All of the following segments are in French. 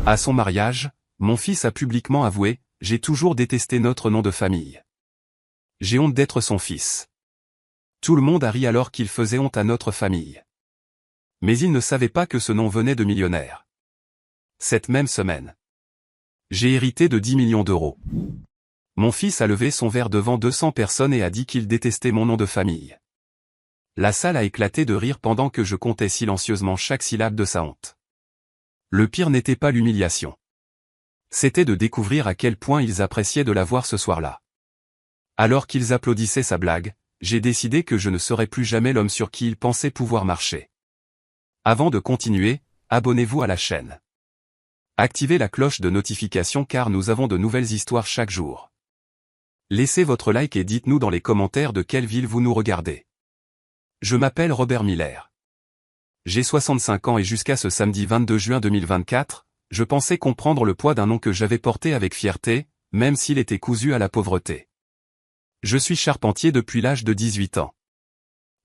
À son mariage, mon fils a publiquement avoué « J'ai toujours détesté notre nom de famille. J'ai honte d'être son fils. » Tout le monde a ri alors qu'il faisait honte à notre famille. Mais il ne savait pas que ce nom venait de millionnaires. Cette même semaine, j'ai hérité de 10 millions d'euros. Mon fils a levé son verre devant 200 personnes et a dit qu'il détestait mon nom de famille. La salle a éclaté de rire pendant que je comptais silencieusement chaque syllabe de sa honte. Le pire n'était pas l'humiliation. C'était de découvrir à quel point ils appréciaient de la voir ce soir-là. Alors qu'ils applaudissaient sa blague, j'ai décidé que je ne serais plus jamais l'homme sur qui ils pensaient pouvoir marcher. Avant de continuer, abonnez-vous à la chaîne. Activez la cloche de notification car nous avons de nouvelles histoires chaque jour. Laissez votre like et dites-nous dans les commentaires de quelle ville vous nous regardez. Je m'appelle Robert Miller. J'ai 65 ans et jusqu'à ce samedi 22 juin 2024, je pensais comprendre le poids d'un nom que j'avais porté avec fierté, même s'il était cousu à la pauvreté. Je suis charpentier depuis l'âge de 18 ans.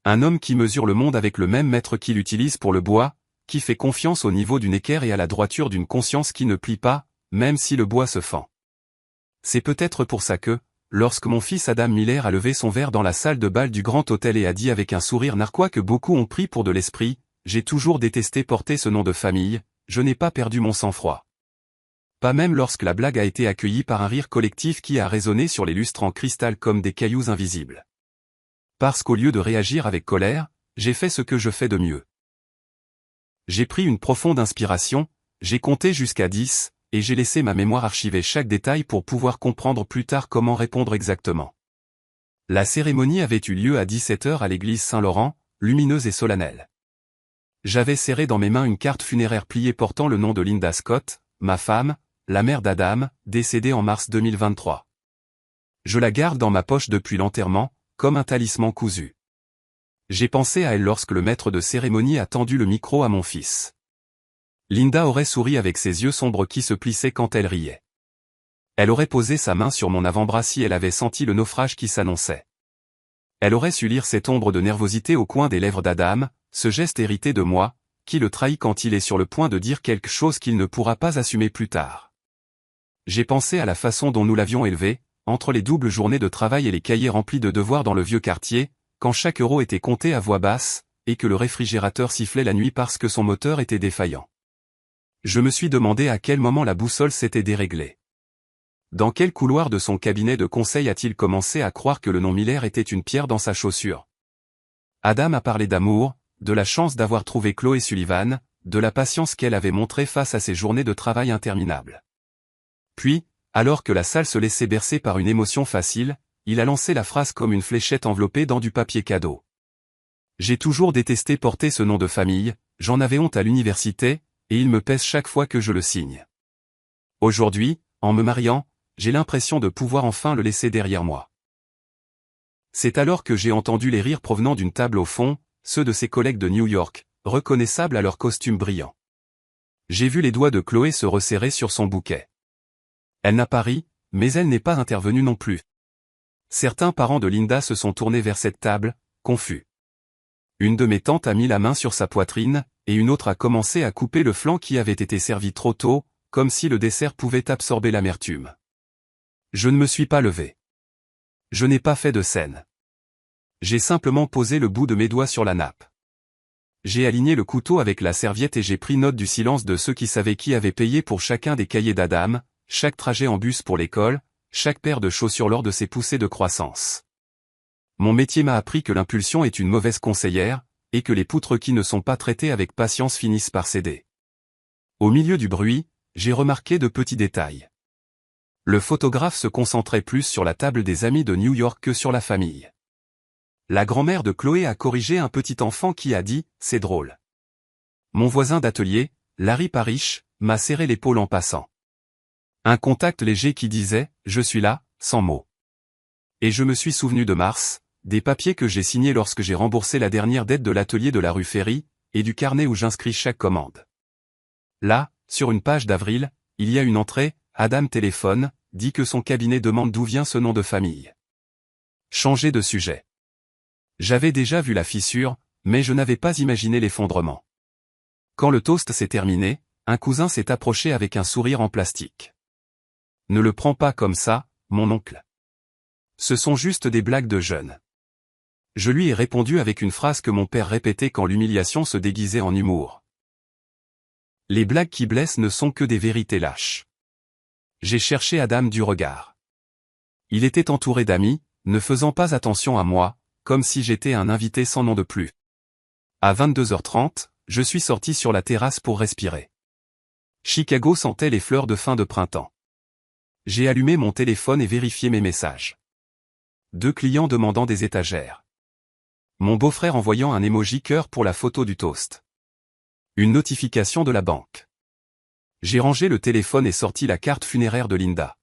Un homme qui mesure le monde avec le même mètre qu'il utilise pour le bois, qui fait confiance au niveau d'une équerre et à la droiture d'une conscience qui ne plie pas, même si le bois se fend. C'est peut-être pour ça que, lorsque mon fils Adam Miller a levé son verre dans la salle de bal du Grand Hôtel et a dit avec un sourire narquois que beaucoup ont pris pour de l'esprit, j'ai toujours détesté porter ce nom de famille, je n'ai pas perdu mon sang-froid. Pas même lorsque la blague a été accueillie par un rire collectif qui a résonné sur les lustres en cristal comme des cailloux invisibles. Parce qu'au lieu de réagir avec colère, j'ai fait ce que je fais de mieux. J'ai pris une profonde inspiration, j'ai compté jusqu'à 10, et j'ai laissé ma mémoire archiver chaque détail pour pouvoir comprendre plus tard comment répondre exactement. La cérémonie avait eu lieu à 17 h à l'église Saint-Laurent, lumineuse et solennelle. J'avais serré dans mes mains une carte funéraire pliée portant le nom de Linda Scott, ma femme, la mère d'Adam, décédée en mars 2023. Je la garde dans ma poche depuis l'enterrement, comme un talisman cousu. J'ai pensé à elle lorsque le maître de cérémonie a tendu le micro à mon fils. Linda aurait souri avec ses yeux sombres qui se plissaient quand elle riait. Elle aurait posé sa main sur mon avant-bras si elle avait senti le naufrage qui s'annonçait. Elle aurait su lire cette ombre de nervosité au coin des lèvres d'Adam, ce geste hérité de moi, qui le trahit quand il est sur le point de dire quelque chose qu'il ne pourra pas assumer plus tard. J'ai pensé à la façon dont nous l'avions élevé, entre les doubles journées de travail et les cahiers remplis de devoirs dans le vieux quartier, quand chaque euro était compté à voix basse, et que le réfrigérateur sifflait la nuit parce que son moteur était défaillant. Je me suis demandé à quel moment la boussole s'était déréglée. Dans quel couloir de son cabinet de conseil a-t-il commencé à croire que le nom Miller était une pierre dans sa chaussure? Adam a parlé d'amour, de la chance d'avoir trouvé Chloé Sullivan, de la patience qu'elle avait montrée face à ses journées de travail interminables. Puis, alors que la salle se laissait bercer par une émotion facile, il a lancé la phrase comme une fléchette enveloppée dans du papier cadeau. J'ai toujours détesté porter ce nom de famille, j'en avais honte à l'université, et il me pèse chaque fois que je le signe. Aujourd'hui, en me mariant, j'ai l'impression de pouvoir enfin le laisser derrière moi. C'est alors que j'ai entendu les rires provenant d'une table au fond, ceux de ses collègues de New York, reconnaissables à leur costume brillant. J'ai vu les doigts de Chloé se resserrer sur son bouquet. Elle n'a pas ri, mais elle n'est pas intervenue non plus. Certains parents de Linda se sont tournés vers cette table, confus. Une de mes tantes a mis la main sur sa poitrine, et une autre a commencé à couper le flan qui avait été servi trop tôt, comme si le dessert pouvait absorber l'amertume. Je ne me suis pas levé. Je n'ai pas fait de scène. J'ai simplement posé le bout de mes doigts sur la nappe. J'ai aligné le couteau avec la serviette et j'ai pris note du silence de ceux qui savaient qui avait payé pour chacun des cahiers d'Adam, chaque trajet en bus pour l'école, chaque paire de chaussures lors de ses poussées de croissance. Mon métier m'a appris que l'impulsion est une mauvaise conseillère, et que les poutres qui ne sont pas traitées avec patience finissent par céder. Au milieu du bruit, j'ai remarqué de petits détails. Le photographe se concentrait plus sur la table des amis de New York que sur la famille. La grand-mère de Chloé a corrigé un petit enfant qui a dit « c'est drôle ». Mon voisin d'atelier, Larry Parrish, m'a serré l'épaule en passant. Un contact léger qui disait « je suis là », sans mots. Et je me suis souvenu de Mars, des papiers que j'ai signés lorsque j'ai remboursé la dernière dette de l'atelier de la rue Ferry, et du carnet où j'inscris chaque commande. Là, sur une page d'avril, il y a une entrée, Adam téléphone, dit que son cabinet demande d'où vient ce nom de famille. Changer de sujet. J'avais déjà vu la fissure, mais je n'avais pas imaginé l'effondrement. Quand le toast s'est terminé, un cousin s'est approché avec un sourire en plastique. Ne le prends pas comme ça, mon oncle. Ce sont juste des blagues de jeunes. Je lui ai répondu avec une phrase que mon père répétait quand l'humiliation se déguisait en humour. Les blagues qui blessent ne sont que des vérités lâches. J'ai cherché Adam du regard. Il était entouré d'amis, ne faisant pas attention à moi, comme si j'étais un invité sans nom de plus. À 22h30, je suis sorti sur la terrasse pour respirer. Chicago sentait les fleurs de fin de printemps. J'ai allumé mon téléphone et vérifié mes messages. 2 clients demandant des étagères. Mon beau-frère envoyant un emoji cœur pour la photo du toast. Une notification de la banque. J'ai rangé le téléphone et sorti la carte funéraire de Linda.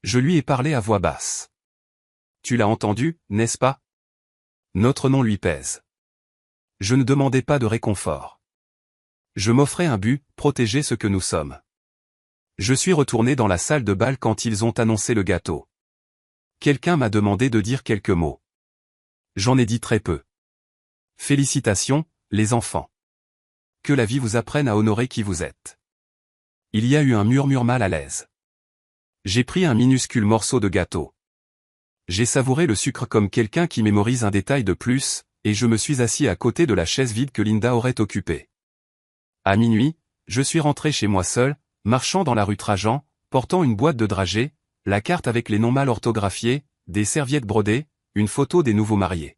Je lui ai parlé à voix basse. Tu l'as entendu, n'est-ce pas? Notre nom lui pèse. Je ne demandais pas de réconfort. Je m'offrais un but, protéger ce que nous sommes. Je suis retourné dans la salle de bal quand ils ont annoncé le gâteau. Quelqu'un m'a demandé de dire quelques mots. J'en ai dit très peu. Félicitations, les enfants. Que la vie vous apprenne à honorer qui vous êtes. Il y a eu un murmure mal à l'aise. J'ai pris un minuscule morceau de gâteau. J'ai savouré le sucre comme quelqu'un qui mémorise un détail de plus, et je me suis assis à côté de la chaise vide que Linda aurait occupée. À minuit, je suis rentré chez moi seul, marchant dans la rue Trajan, portant une boîte de dragées, la carte avec les noms mal orthographiés, des serviettes brodées, une photo des nouveaux mariés.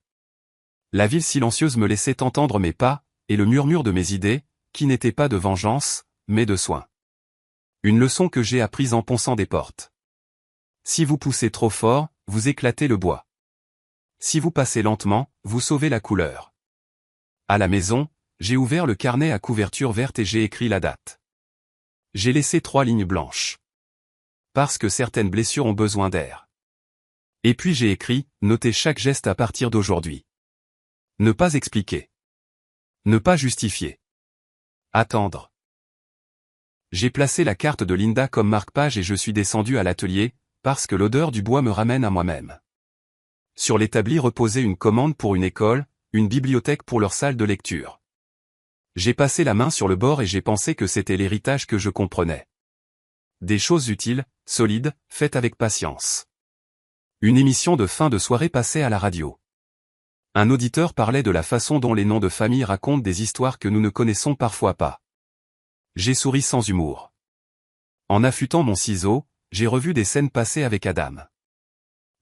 La ville silencieuse me laissait entendre mes pas, et le murmure de mes idées, qui n'étaient pas de vengeance, mais de soin. Une leçon que j'ai apprise en ponçant des portes. Si vous poussez trop fort, vous éclatez le bois. Si vous passez lentement, vous sauvez la couleur. À la maison, j'ai ouvert le carnet à couverture verte et j'ai écrit la date. J'ai laissé 3 lignes blanches. Parce que certaines blessures ont besoin d'air. Et puis j'ai écrit, notez chaque geste à partir d'aujourd'hui. Ne pas expliquer. Ne pas justifier. Attendre. J'ai placé la carte de Linda comme marque-page et je suis descendu à l'atelier, parce que l'odeur du bois me ramène à moi-même. Sur l'établi reposait une commande pour une école, une bibliothèque pour leur salle de lecture. J'ai passé la main sur le bord et j'ai pensé que c'était l'héritage que je comprenais. Des choses utiles, solides, faites avec patience. Une émission de fin de soirée passait à la radio. Un auditeur parlait de la façon dont les noms de famille racontent des histoires que nous ne connaissons parfois pas. J'ai souri sans humour. En affûtant mon ciseau, j'ai revu des scènes passées avec Adam.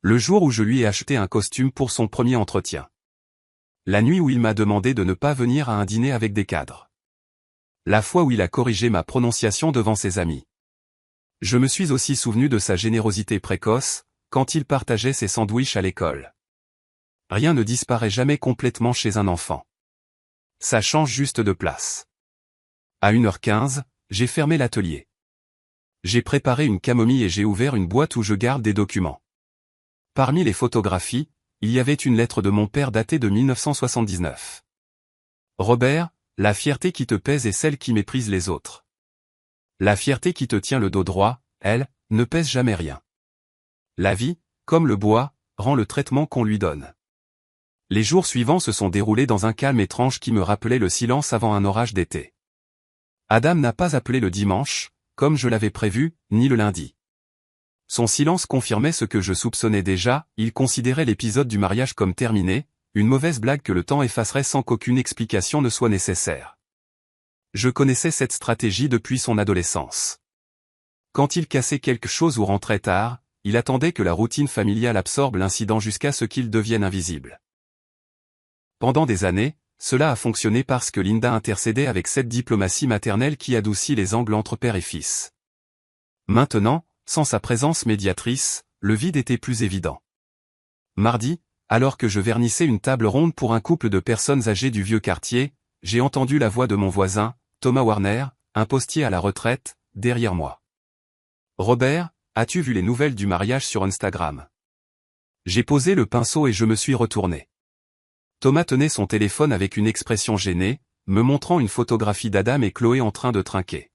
Le jour où je lui ai acheté un costume pour son premier entretien. La nuit où il m'a demandé de ne pas venir à un dîner avec des cadres. La fois où il a corrigé ma prononciation devant ses amis. Je me suis aussi souvenu de sa générosité précoce, quand il partageait ses sandwichs à l'école. Rien ne disparaît jamais complètement chez un enfant. Ça change juste de place. À 1h15, j'ai fermé l'atelier. J'ai préparé une camomille et j'ai ouvert une boîte où je garde des documents. Parmi les photographies, il y avait une lettre de mon père datée de 1979. Robert, la fierté qui te pèse est celle qui méprise les autres. La fierté qui te tient le dos droit, elle, ne pèse jamais rien. La vie, comme le bois, rend le traitement qu'on lui donne. Les jours suivants se sont déroulés dans un calme étrange qui me rappelait le silence avant un orage d'été. Adam n'a pas appelé le dimanche, comme je l'avais prévu, ni le lundi. Son silence confirmait ce que je soupçonnais déjà, il considérait l'épisode du mariage comme terminé, une mauvaise blague que le temps effacerait sans qu'aucune explication ne soit nécessaire. Je connaissais cette stratégie depuis son adolescence. Quand il cassait quelque chose ou rentrait tard, il attendait que la routine familiale absorbe l'incident jusqu'à ce qu'il devienne invisible. Pendant des années, cela a fonctionné parce que Linda intercédait avec cette diplomatie maternelle qui adoucit les angles entre père et fils. Maintenant, sans sa présence médiatrice, le vide était plus évident. Mardi, alors que je vernissais une table ronde pour un couple de personnes âgées du vieux quartier, j'ai entendu la voix de mon voisin, Thomas Warner, un postier à la retraite, derrière moi. « Robert, as-tu vu les nouvelles du mariage sur Instagram ?» J'ai posé le pinceau et je me suis retourné. Thomas tenait son téléphone avec une expression gênée, me montrant une photographie d'Adam et Chloé en train de trinquer.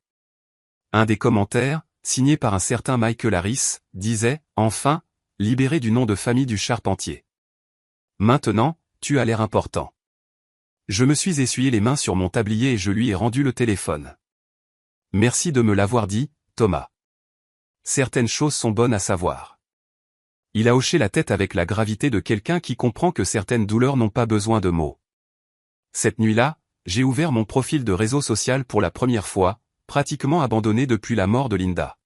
Un des commentaires, signé par un certain Michael Harris, disait « Enfin, libéré du nom de famille du charpentier. Maintenant, tu as l'air important. » Je me suis essuyé les mains sur mon tablier et je lui ai rendu le téléphone. Merci de me l'avoir dit, Thomas. Certaines choses sont bonnes à savoir. Il a hoché la tête avec la gravité de quelqu'un qui comprend que certaines douleurs n'ont pas besoin de mots. Cette nuit-là, j'ai ouvert mon profil de réseau social pour la première fois, pratiquement abandonné depuis la mort de Linda.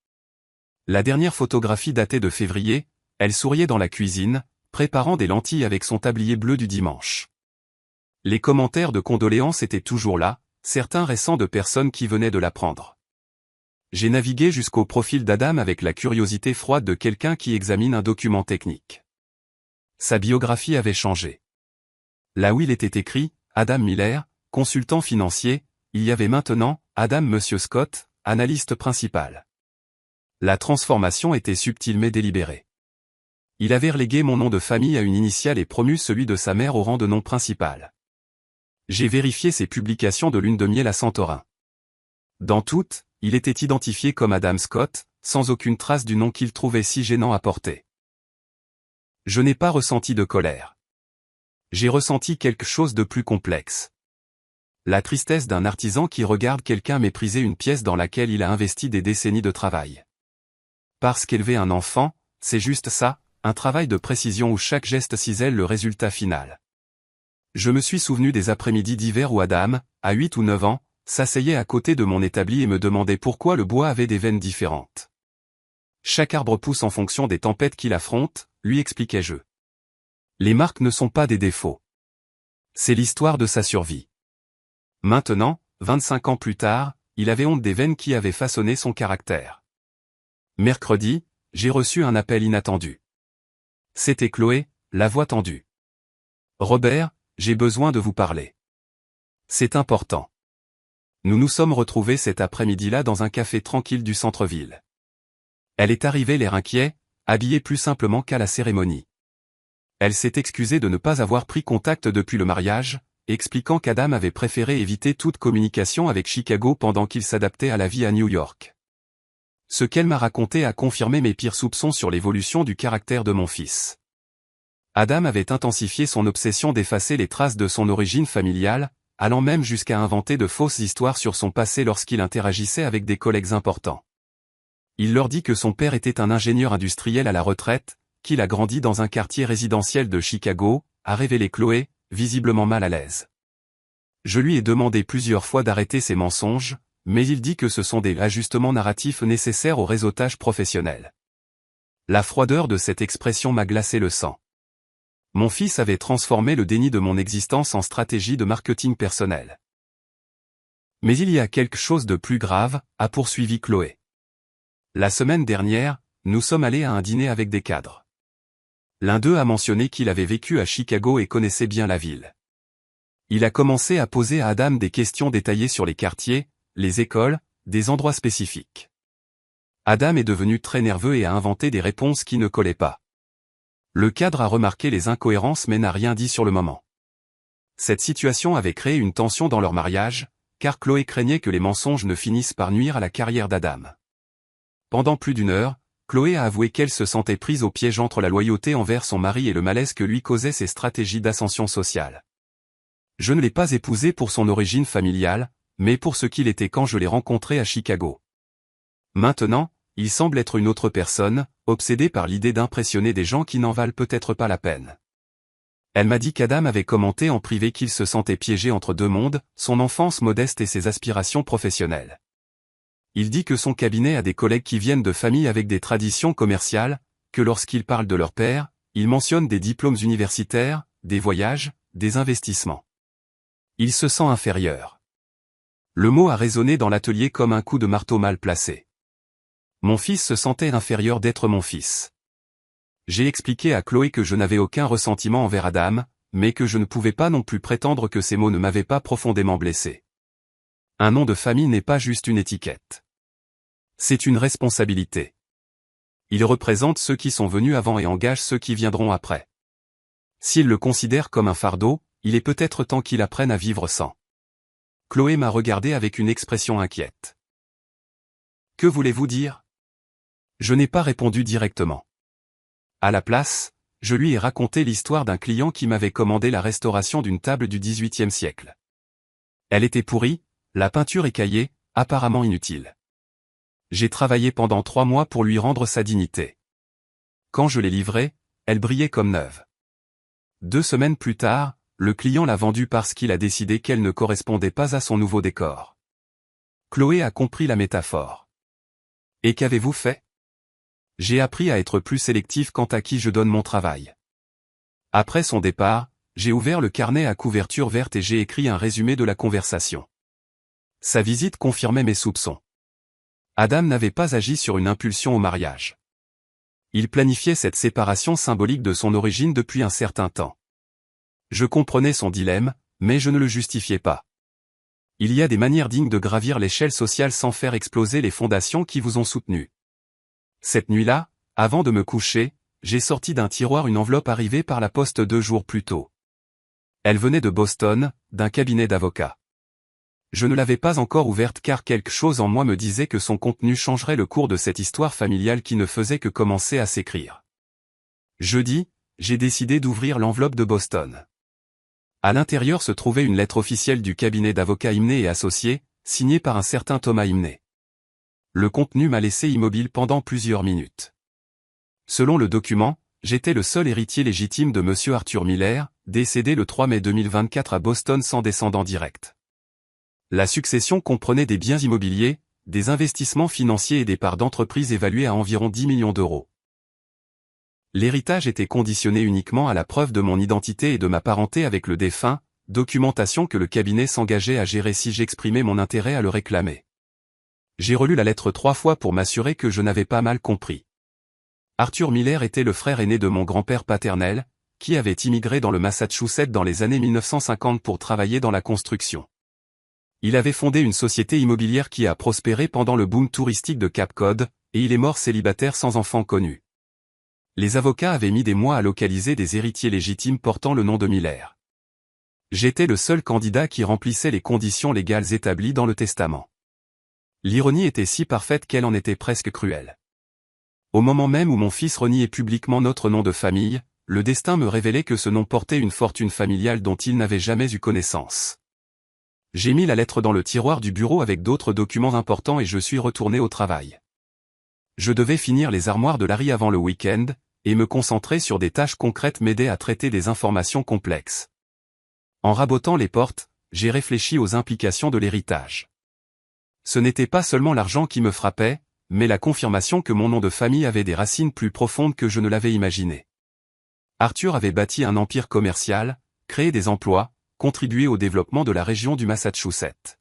La dernière photographie datait de février, elle souriait dans la cuisine, préparant des lentilles avec son tablier bleu du dimanche. Les commentaires de condoléances étaient toujours là, certains récents de personnes qui venaient de l'apprendre. J'ai navigué jusqu'au profil d'Adam avec la curiosité froide de quelqu'un qui examine un document technique. Sa biographie avait changé. Là où il était écrit, Adam Miller, consultant financier, il y avait maintenant, Adam Monsieur Scott, analyste principal. La transformation était subtile mais délibérée. Il avait relégué mon nom de famille à une initiale et promu celui de sa mère au rang de nom principal. J'ai vérifié ses publications de lune de miel à Santorin. Dans toutes, il était identifié comme Adam Scott, sans aucune trace du nom qu'il trouvait si gênant à porter. Je n'ai pas ressenti de colère. J'ai ressenti quelque chose de plus complexe. La tristesse d'un artisan qui regarde quelqu'un mépriser une pièce dans laquelle il a investi des décennies de travail. Parce qu'élever un enfant, c'est juste ça, un travail de précision où chaque geste cisèle le résultat final. Je me suis souvenu des après-midi d'hiver où Adam, à 8 ou 9 ans, s'asseyait à côté de mon établi et me demandait pourquoi le bois avait des veines différentes. Chaque arbre pousse en fonction des tempêtes qu'il affronte, lui expliquais-je. Les marques ne sont pas des défauts. C'est l'histoire de sa survie. Maintenant, 25 ans plus tard, il avait honte des veines qui avaient façonné son caractère. Mercredi, j'ai reçu un appel inattendu. C'était Chloé, la voix tendue. Robert, j'ai besoin de vous parler. C'est important. Nous nous sommes retrouvés cet après-midi-là dans un café tranquille du centre-ville. Elle est arrivée l'air inquiet, habillée plus simplement qu'à la cérémonie. Elle s'est excusée de ne pas avoir pris contact depuis le mariage, expliquant qu'Adam avait préféré éviter toute communication avec Chicago pendant qu'il s'adaptait à la vie à New York. Ce qu'elle m'a raconté a confirmé mes pires soupçons sur l'évolution du caractère de mon fils. Adam avait intensifié son obsession d'effacer les traces de son origine familiale, allant même jusqu'à inventer de fausses histoires sur son passé lorsqu'il interagissait avec des collègues importants. Il leur dit que son père était un ingénieur industriel à la retraite, qu'il a grandi dans un quartier résidentiel de Chicago, a révélé Chloé, visiblement mal à l'aise. Je lui ai demandé plusieurs fois d'arrêter ses mensonges, mais il dit que ce sont des ajustements narratifs nécessaires au réseautage professionnel. La froideur de cette expression m'a glacé le sang. Mon fils avait transformé le déni de mon existence en stratégie de marketing personnel. Mais il y a quelque chose de plus grave, a poursuivi Chloé. La semaine dernière, nous sommes allés à un dîner avec des cadres. L'un d'eux a mentionné qu'il avait vécu à Chicago et connaissait bien la ville. Il a commencé à poser à Adam des questions détaillées sur les quartiers, les écoles, des endroits spécifiques. Adam est devenu très nerveux et a inventé des réponses qui ne collaient pas. Le cadre a remarqué les incohérences mais n'a rien dit sur le moment. Cette situation avait créé une tension dans leur mariage, car Chloé craignait que les mensonges ne finissent par nuire à la carrière d'Adam. Pendant plus d'une heure, Chloé a avoué qu'elle se sentait prise au piège entre la loyauté envers son mari et le malaise que lui causaient ses stratégies d'ascension sociale. Je ne l'ai pas épousé pour son origine familiale, mais pour ce qu'il était quand je l'ai rencontré à Chicago. Maintenant, il semble être une autre personne, obsédé par l'idée d'impressionner des gens qui n'en valent peut-être pas la peine. Elle m'a dit qu'Adam avait commenté en privé qu'il se sentait piégé entre deux mondes, son enfance modeste et ses aspirations professionnelles. Il dit que son cabinet a des collègues qui viennent de familles avec des traditions commerciales, que lorsqu'il parle de leur père, il mentionne des diplômes universitaires, des voyages, des investissements. Il se sent inférieur. Le mot a résonné dans l'atelier comme un coup de marteau mal placé. Mon fils se sentait inférieur d'être mon fils. J'ai expliqué à Chloé que je n'avais aucun ressentiment envers Adam, mais que je ne pouvais pas non plus prétendre que ces mots ne m'avaient pas profondément blessé. Un nom de famille n'est pas juste une étiquette. C'est une responsabilité. Il représente ceux qui sont venus avant et engage ceux qui viendront après. S'il le considère comme un fardeau, il est peut-être temps qu'il apprenne à vivre sans. Chloé m'a regardé avec une expression inquiète. Que voulez-vous dire ? Je n'ai pas répondu directement. À la place, je lui ai raconté l'histoire d'un client qui m'avait commandé la restauration d'une table du XVIIIe siècle. Elle était pourrie, la peinture écaillée, apparemment inutile. J'ai travaillé pendant 3 mois pour lui rendre sa dignité. Quand je l'ai livrée, elle brillait comme neuve. 2 semaines plus tard, le client l'a vendue parce qu'il a décidé qu'elle ne correspondait pas à son nouveau décor. Chloé a compris la métaphore. Et qu'avez-vous fait? J'ai appris à être plus sélectif quant à qui je donne mon travail. Après son départ, j'ai ouvert le carnet à couverture verte et j'ai écrit un résumé de la conversation. Sa visite confirmait mes soupçons. Adam n'avait pas agi sur une impulsion au mariage. Il planifiait cette séparation symbolique de son origine depuis un certain temps. Je comprenais son dilemme, mais je ne le justifiais pas. Il y a des manières dignes de gravir l'échelle sociale sans faire exploser les fondations qui vous ont soutenu. Cette nuit-là, avant de me coucher, j'ai sorti d'un tiroir une enveloppe arrivée par la poste 2 jours plus tôt. Elle venait de Boston, d'un cabinet d'avocats. Je ne l'avais pas encore ouverte car quelque chose en moi me disait que son contenu changerait le cours de cette histoire familiale qui ne faisait que commencer à s'écrire. Jeudi, j'ai décidé d'ouvrir l'enveloppe de Boston. À l'intérieur se trouvait une lettre officielle du cabinet d'avocats Imné et Associés, signée par un certain Thomas Imné. Le contenu m'a laissé immobile pendant plusieurs minutes. Selon le document, j'étais le seul héritier légitime de M. Arthur Miller, décédé le 3 mai 2024 à Boston sans descendant direct. La succession comprenait des biens immobiliers, des investissements financiers et des parts d'entreprise évaluées à environ 10 millions d'euros. L'héritage était conditionné uniquement à la preuve de mon identité et de ma parenté avec le défunt, documentation que le cabinet s'engageait à gérer si j'exprimais mon intérêt à le réclamer. J'ai relu la lettre 3 fois pour m'assurer que je n'avais pas mal compris. Arthur Miller était le frère aîné de mon grand-père paternel, qui avait immigré dans le Massachusetts dans les années 1950 pour travailler dans la construction. Il avait fondé une société immobilière qui a prospéré pendant le boom touristique de Cape Cod, et il est mort célibataire sans enfant connu. Les avocats avaient mis des mois à localiser des héritiers légitimes portant le nom de Miller. J'étais le seul candidat qui remplissait les conditions légales établies dans le testament. L'ironie était si parfaite qu'elle en était presque cruelle. Au moment même où mon fils reniait publiquement notre nom de famille, le destin me révélait que ce nom portait une fortune familiale dont il n'avait jamais eu connaissance. J'ai mis la lettre dans le tiroir du bureau avec d'autres documents importants et je suis retourné au travail. Je devais finir les armoires de Larry avant le week-end, et me concentrer sur des tâches concrètes m'aidait à traiter des informations complexes. En rabotant les portes, j'ai réfléchi aux implications de l'héritage. Ce n'était pas seulement l'argent qui me frappait, mais la confirmation que mon nom de famille avait des racines plus profondes que je ne l'avais imaginé. Arthur avait bâti un empire commercial, créé des emplois, contribué au développement de la région du Massachusetts.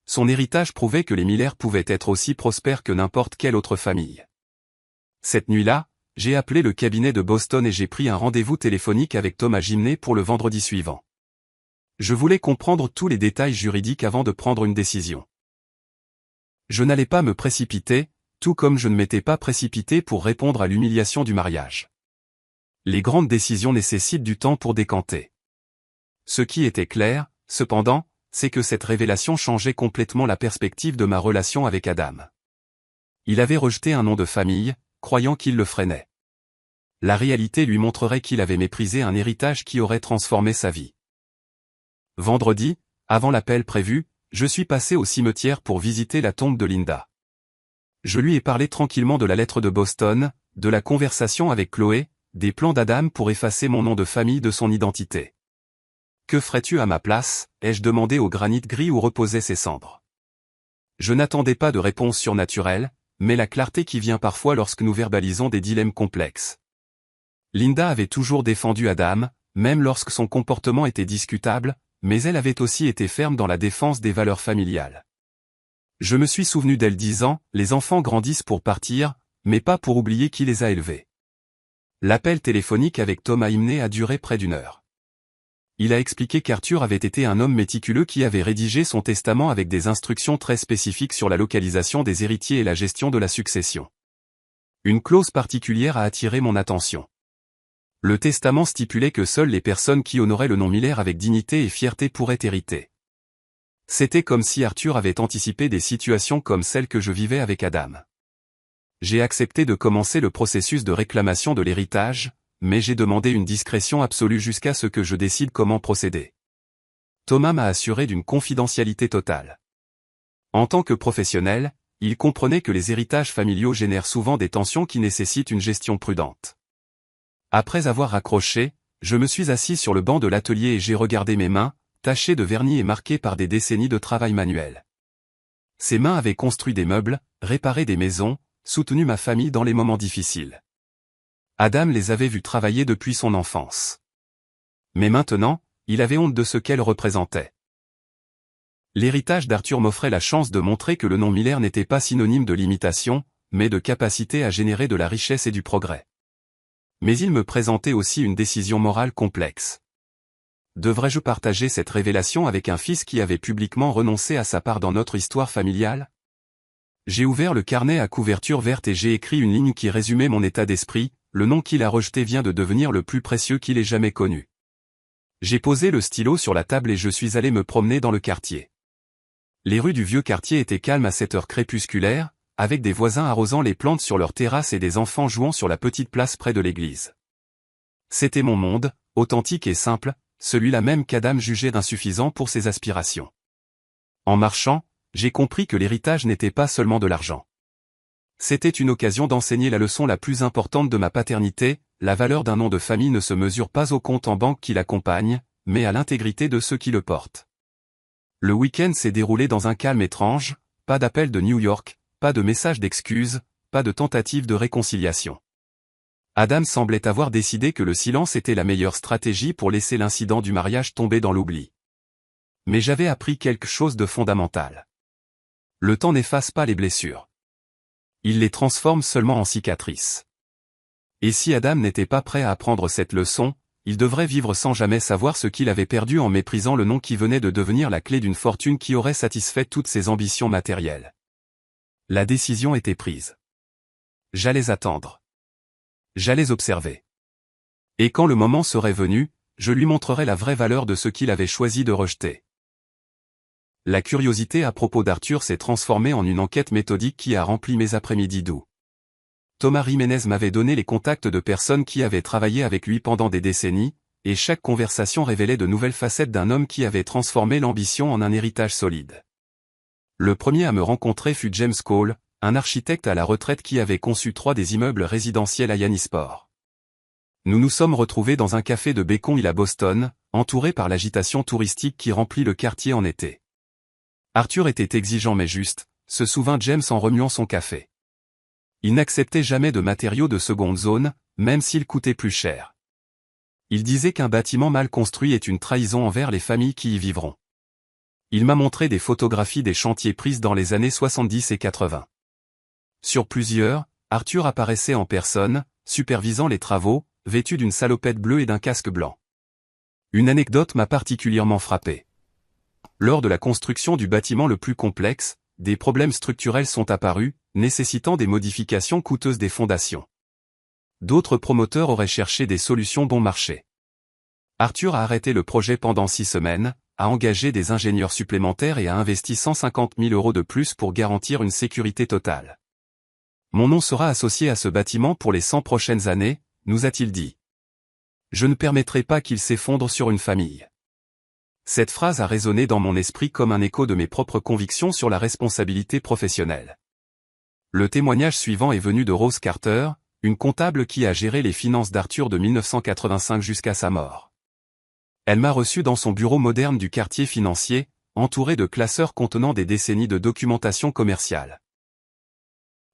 Son héritage prouvait que les Miller pouvaient être aussi prospères que n'importe quelle autre famille. Cette nuit-là, j'ai appelé le cabinet de Boston et j'ai pris un rendez-vous téléphonique avec Thomas Imné pour le vendredi suivant. Je voulais comprendre tous les détails juridiques avant de prendre une décision. Je n'allais pas me précipiter, tout comme je ne m'étais pas précipité pour répondre à l'humiliation du mariage. Les grandes décisions nécessitent du temps pour décanter. Ce qui était clair, cependant, c'est que cette révélation changeait complètement la perspective de ma relation avec Adam. Il avait rejeté un nom de famille, croyant qu'il le freinait. La réalité lui montrerait qu'il avait méprisé un héritage qui aurait transformé sa vie. Vendredi, avant l'appel prévu, je suis passé au cimetière pour visiter la tombe de Linda. Je lui ai parlé tranquillement de la lettre de Boston, de la conversation avec Chloé, des plans d'Adam pour effacer mon nom de famille de son identité. « Que ferais-tu à ma place » ai-je demandé au granit gris où reposaient ses cendres. Je n'attendais pas de réponse surnaturelle, mais la clarté qui vient parfois lorsque nous verbalisons des dilemmes complexes. Linda avait toujours défendu Adam, même lorsque son comportement était discutable, mais elle avait aussi été ferme dans la défense des valeurs familiales. Je me suis souvenu d'elle disant « Les enfants grandissent pour partir, mais pas pour oublier qui les a élevés ». L'appel téléphonique avec Thomas Imné a duré près d'1 heure. Il a expliqué qu'Arthur avait été un homme méticuleux qui avait rédigé son testament avec des instructions très spécifiques sur la localisation des héritiers et la gestion de la succession. Une clause particulière a attiré mon attention. Le testament stipulait que seules les personnes qui honoraient le nom Miller avec dignité et fierté pourraient hériter. C'était comme si Arthur avait anticipé des situations comme celle que je vivais avec Adam. J'ai accepté de commencer le processus de réclamation de l'héritage, mais j'ai demandé une discrétion absolue jusqu'à ce que je décide comment procéder. Thomas m'a assuré d'une confidentialité totale. En tant que professionnel, il comprenait que les héritages familiaux génèrent souvent des tensions qui nécessitent une gestion prudente. Après avoir raccroché, je me suis assis sur le banc de l'atelier et j'ai regardé mes mains, tachées de vernis et marquées par des décennies de travail manuel. Ces mains avaient construit des meubles, réparé des maisons, soutenu ma famille dans les moments difficiles. Adam les avait vus travailler depuis son enfance. Mais maintenant, il avait honte de ce qu'elles représentaient. L'héritage d'Arthur m'offrait la chance de montrer que le nom Miller n'était pas synonyme de limitation, mais de capacité à générer de la richesse et du progrès. Mais il me présentait aussi une décision morale complexe. Devrais-je partager cette révélation avec un fils qui avait publiquement renoncé à sa part dans notre histoire familiale? J'ai ouvert le carnet à couverture verte et j'ai écrit une ligne qui résumait mon état d'esprit: le nom qu'il a rejeté vient de devenir le plus précieux qu'il ait jamais connu. J'ai posé le stylo sur la table et je suis allé me promener dans le quartier. Les rues du vieux quartier étaient calmes à cette heure crépusculaire, avec des voisins arrosant les plantes sur leur terrasse et des enfants jouant sur la petite place près de l'église. C'était mon monde, authentique et simple, celui-là même qu'Adam jugeait insuffisant pour ses aspirations. En marchant, j'ai compris que l'héritage n'était pas seulement de l'argent. C'était une occasion d'enseigner la leçon la plus importante de ma paternité: la valeur d'un nom de famille ne se mesure pas au compte en banque qui l'accompagne, mais à l'intégrité de ceux qui le portent. Le week-end s'est déroulé dans un calme étrange, pas d'appel de New York, pas de message d'excuses, pas de tentative de réconciliation. Adam semblait avoir décidé que le silence était la meilleure stratégie pour laisser l'incident du mariage tomber dans l'oubli. Mais j'avais appris quelque chose de fondamental. Le temps n'efface pas les blessures. Il les transforme seulement en cicatrices. Et si Adam n'était pas prêt à apprendre cette leçon, il devrait vivre sans jamais savoir ce qu'il avait perdu en méprisant le nom qui venait de devenir la clé d'une fortune qui aurait satisfait toutes ses ambitions matérielles. La décision était prise. J'allais attendre. J'allais observer. Et quand le moment serait venu, je lui montrerais la vraie valeur de ce qu'il avait choisi de rejeter. La curiosité à propos d'Arthur s'est transformée en une enquête méthodique qui a rempli mes après-midi doux. Thomas Jiménez m'avait donné les contacts de personnes qui avaient travaillé avec lui pendant des décennies, et chaque conversation révélait de nouvelles facettes d'un homme qui avait transformé l'ambition en un héritage solide. Le premier à me rencontrer fut James Cole, un architecte à la retraite qui avait conçu 3 des immeubles résidentiels à Yannisport. Nous nous sommes retrouvés dans un café de Beacon Hill à Boston, entourés par l'agitation touristique qui remplit le quartier en été. Arthur était exigeant mais juste, se souvint James en remuant son café. Il n'acceptait jamais de matériaux de seconde zone, même s'ils coûtaient plus cher. Il disait qu'un bâtiment mal construit est une trahison envers les familles qui y vivront. Il m'a montré des photographies des chantiers prises dans les années 70 et 80. Sur plusieurs, Arthur apparaissait en personne, supervisant les travaux, vêtu d'une salopette bleue et d'un casque blanc. Une anecdote m'a particulièrement frappé. Lors de la construction du bâtiment le plus complexe, des problèmes structurels sont apparus, nécessitant des modifications coûteuses des fondations. D'autres promoteurs auraient cherché des solutions bon marché. Arthur a arrêté le projet pendant 6 semaines, a engagé des ingénieurs supplémentaires et a investi 150 000 € de plus pour garantir une sécurité totale. Mon nom sera associé à ce bâtiment pour les 100 prochaines années, nous a-t-il dit. Je ne permettrai pas qu'il s'effondre sur une famille. Cette phrase a résonné dans mon esprit comme un écho de mes propres convictions sur la responsabilité professionnelle. Le témoignage suivant est venu de Rose Carter, une comptable qui a géré les finances d'Arthur de 1985 jusqu'à sa mort. Elle m'a reçu dans son bureau moderne du quartier financier, entouré de classeurs contenant des décennies de documentation commerciale.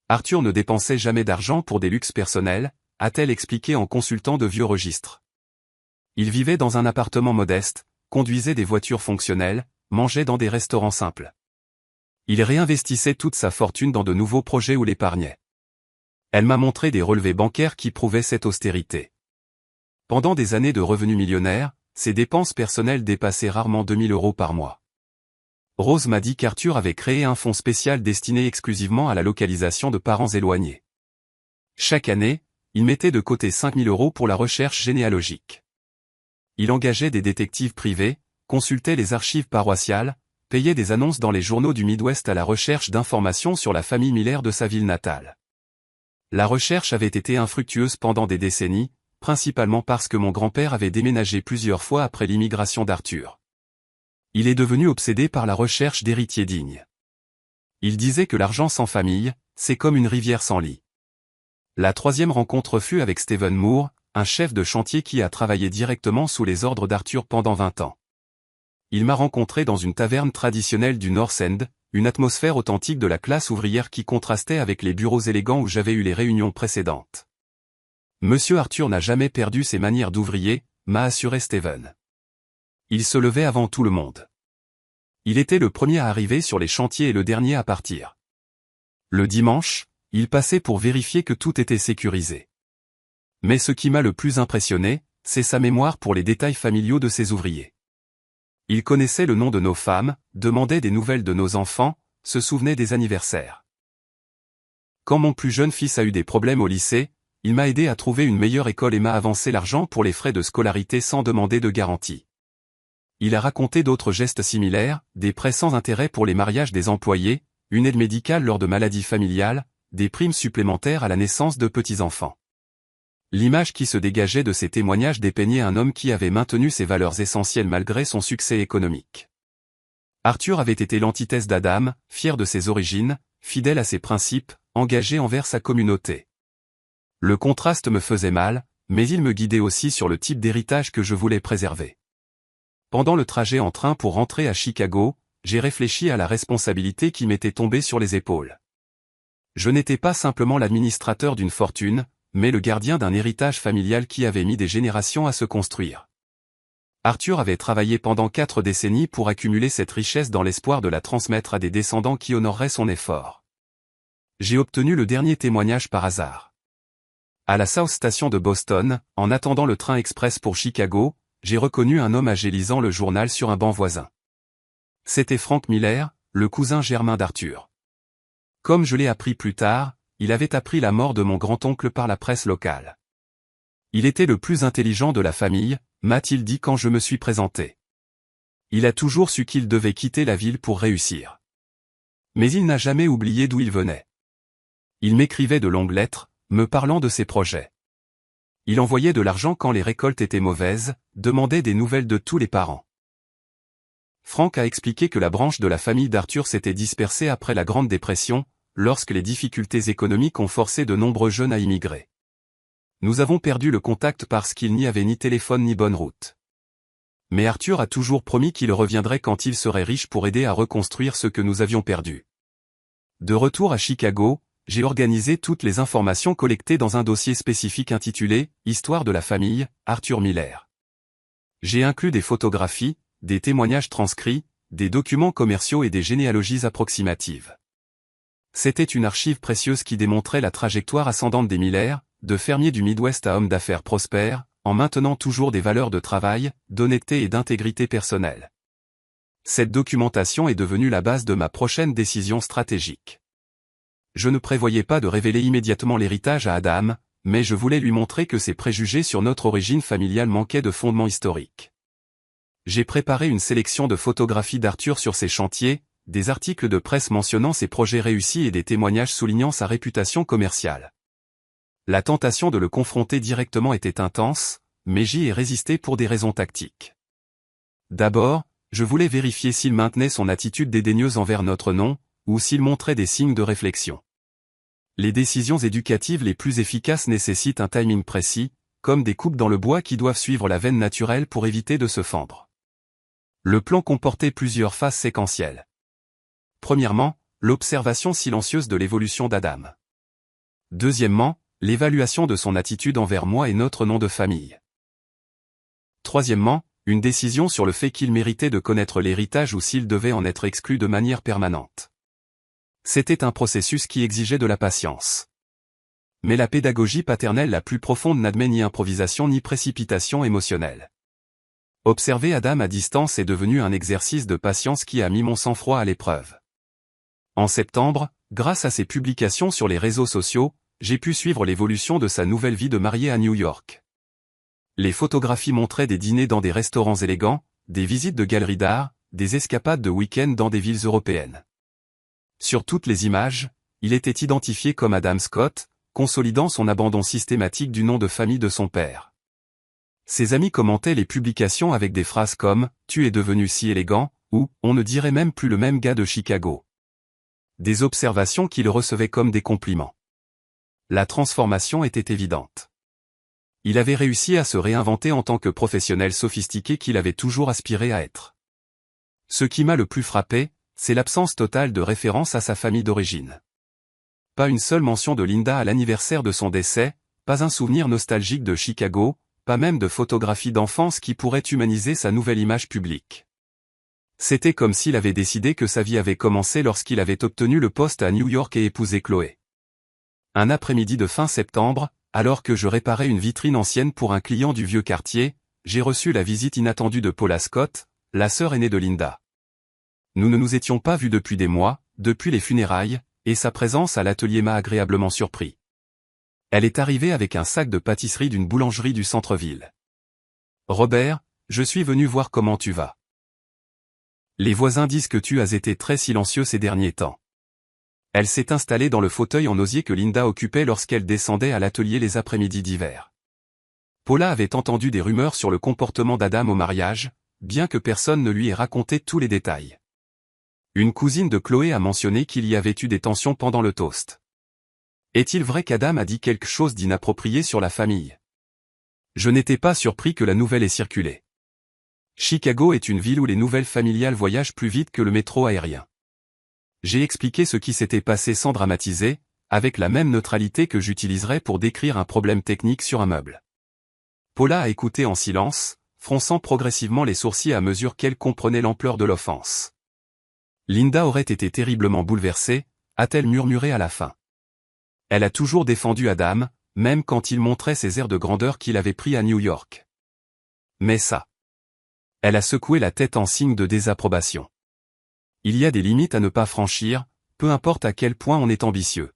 Arthur ne dépensait jamais d'argent pour des luxes personnels, a-t-elle expliqué en consultant de vieux registres. Il vivait dans un appartement modeste, conduisait des voitures fonctionnelles, mangeait dans des restaurants simples. Il réinvestissait toute sa fortune dans de nouveaux projets ou l'épargnait. Elle m'a montré des relevés bancaires qui prouvaient cette austérité. Pendant des années de revenus millionnaires, ses dépenses personnelles dépassaient rarement 2 000 € par mois. Rose m'a dit qu'Arthur avait créé un fonds spécial destiné exclusivement à la localisation de parents éloignés. Chaque année, il mettait de côté 5 000 € pour la recherche généalogique. Il engageait des détectives privés, consultait les archives paroissiales, payait des annonces dans les journaux du Midwest à la recherche d'informations sur la famille Miller de sa ville natale. La recherche avait été infructueuse pendant des décennies, principalement parce que mon grand-père avait déménagé plusieurs fois après l'immigration d'Arthur. Il est devenu obsédé par la recherche d'héritiers dignes. Il disait que l'argent sans famille, c'est comme une rivière sans lit. La troisième rencontre fut avec Stephen Moore, un chef de chantier qui a travaillé directement sous les ordres d'Arthur pendant 20 ans. Il m'a rencontré dans une taverne traditionnelle du North End, une atmosphère authentique de la classe ouvrière qui contrastait avec les bureaux élégants où j'avais eu les réunions précédentes. Monsieur Arthur n'a jamais perdu ses manières d'ouvrier, m'a assuré Stephen. Il se levait avant tout le monde. Il était le premier à arriver sur les chantiers et le dernier à partir. Le dimanche, il passait pour vérifier que tout était sécurisé. Mais ce qui m'a le plus impressionné, c'est sa mémoire pour les détails familiaux de ses ouvriers. Il connaissait le nom de nos femmes, demandait des nouvelles de nos enfants, se souvenait des anniversaires. Quand mon plus jeune fils a eu des problèmes au lycée, il m'a aidé à trouver une meilleure école et m'a avancé l'argent pour les frais de scolarité sans demander de garantie. Il a raconté d'autres gestes similaires, des prêts sans intérêt pour les mariages des employés, une aide médicale lors de maladies familiales, des primes supplémentaires à la naissance de petits-enfants. L'image qui se dégageait de ces témoignages dépeignait un homme qui avait maintenu ses valeurs essentielles malgré son succès économique. Arthur avait été l'antithèse d'Adam, fier de ses origines, fidèle à ses principes, engagé envers sa communauté. Le contraste me faisait mal, mais il me guidait aussi sur le type d'héritage que je voulais préserver. Pendant le trajet en train pour rentrer à Chicago, j'ai réfléchi à la responsabilité qui m'était tombée sur les épaules. Je n'étais pas simplement l'administrateur d'une fortune, mais le gardien d'un héritage familial qui avait mis des générations à se construire. Arthur avait travaillé pendant 4 décennies pour accumuler cette richesse dans l'espoir de la transmettre à des descendants qui honoreraient son effort. J'ai obtenu le dernier témoignage par hasard. À la South Station de Boston, en attendant le train express pour Chicago, j'ai reconnu un homme âgé lisant le journal sur un banc voisin. C'était Frank Miller, le cousin germain d'Arthur. Comme je l'ai appris plus tard, il avait appris la mort de mon grand-oncle par la presse locale. Il était le plus intelligent de la famille, m'a-t-il dit quand je me suis présenté. Il a toujours su qu'il devait quitter la ville pour réussir. Mais il n'a jamais oublié d'où il venait. Il m'écrivait de longues lettres, me parlant de ses projets. Il envoyait de l'argent quand les récoltes étaient mauvaises, demandait des nouvelles de tous les parents. Frank a expliqué que la branche de la famille d'Arthur s'était dispersée après la Grande Dépression, lorsque les difficultés économiques ont forcé de nombreux jeunes à immigrer. Nous avons perdu le contact parce qu'il n'y avait ni téléphone ni bonne route. Mais Arthur a toujours promis qu'il reviendrait quand il serait riche pour aider à reconstruire ce que nous avions perdu. De retour à Chicago, j'ai organisé toutes les informations collectées dans un dossier spécifique intitulé « Histoire de la famille, Arthur Miller ». J'ai inclus des photographies, des témoignages transcrits, des documents commerciaux et des généalogies approximatives. C'était une archive précieuse qui démontrait la trajectoire ascendante des Miller, de fermiers du Midwest à hommes d'affaires prospères, en maintenant toujours des valeurs de travail, d'honnêteté et d'intégrité personnelle. Cette documentation est devenue la base de ma prochaine décision stratégique. Je ne prévoyais pas de révéler immédiatement l'héritage à Adam, mais je voulais lui montrer que ses préjugés sur notre origine familiale manquaient de fondement historique. J'ai préparé une sélection de photographies d'Arthur sur ses chantiers, des articles de presse mentionnant ses projets réussis et des témoignages soulignant sa réputation commerciale. La tentation de le confronter directement était intense, mais j'y ai résisté pour des raisons tactiques. D'abord, je voulais vérifier s'il maintenait son attitude dédaigneuse envers notre nom, ou s'il montrait des signes de réflexion. Les décisions éducatives les plus efficaces nécessitent un timing précis, comme des coupes dans le bois qui doivent suivre la veine naturelle pour éviter de se fendre. Le plan comportait plusieurs phases séquentielles. Premièrement, l'observation silencieuse de l'évolution d'Adam. Deuxièmement, l'évaluation de son attitude envers moi et notre nom de famille. Troisièmement, une décision sur le fait qu'il méritait de connaître l'héritage ou s'il devait en être exclu de manière permanente. C'était un processus qui exigeait de la patience. Mais la pédagogie paternelle la plus profonde n'admet ni improvisation ni précipitation émotionnelle. Observer Adam à distance est devenu un exercice de patience qui a mis mon sang-froid à l'épreuve. En septembre, grâce à ses publications sur les réseaux sociaux, j'ai pu suivre l'évolution de sa nouvelle vie de marié à New York. Les photographies montraient des dîners dans des restaurants élégants, des visites de galeries d'art, des escapades de week-end dans des villes européennes. Sur toutes les images, il était identifié comme Adam Scott, consolidant son abandon systématique du nom de famille de son père. Ses amis commentaient les publications avec des phrases comme « Tu es devenu si élégant » ou « On ne dirait même plus le même gars de Chicago ». Des observations qu'il recevait comme des compliments. La transformation était évidente. Il avait réussi à se réinventer en tant que professionnel sophistiqué qu'il avait toujours aspiré à être. Ce qui m'a le plus frappé, c'est l'absence totale de référence à sa famille d'origine. Pas une seule mention de Linda à l'anniversaire de son décès, pas un souvenir nostalgique de Chicago, pas même de photographie d'enfance qui pourrait humaniser sa nouvelle image publique. C'était comme s'il avait décidé que sa vie avait commencé lorsqu'il avait obtenu le poste à New York et épousé Chloé. Un après-midi de fin septembre, alors que je réparais une vitrine ancienne pour un client du vieux quartier, j'ai reçu la visite inattendue de Paula Scott, la sœur aînée de Linda. Nous ne nous étions pas vus depuis des mois, depuis les funérailles, et sa présence à l'atelier m'a agréablement surpris. Elle est arrivée avec un sac de pâtisserie d'une boulangerie du centre-ville. « Robert, je suis venu voir comment tu vas. Les voisins disent que tu as été très silencieux ces derniers temps. » Elle s'est installée dans le fauteuil en osier que Linda occupait lorsqu'elle descendait à l'atelier les après-midi d'hiver. Paula avait entendu des rumeurs sur le comportement d'Adam au mariage, bien que personne ne lui ait raconté tous les détails. Une cousine de Chloé a mentionné qu'il y avait eu des tensions pendant le toast. Est-il vrai qu'Adam a dit quelque chose d'inapproprié sur la famille? Je n'étais pas surpris que la nouvelle ait circulé. Chicago est une ville où les nouvelles familiales voyagent plus vite que le métro aérien. J'ai expliqué ce qui s'était passé sans dramatiser, avec la même neutralité que j'utiliserais pour décrire un problème technique sur un meuble. Paula a écouté en silence, fronçant progressivement les sourcils à mesure qu'elle comprenait l'ampleur de l'offense. Linda aurait été terriblement bouleversée, a-t-elle murmuré à la fin. Elle a toujours défendu Adam, même quand il montrait ses airs de grandeur qu'il avait pris à New York. Mais ça. Elle a secoué la tête en signe de désapprobation. Il y a des limites à ne pas franchir, peu importe à quel point on est ambitieux.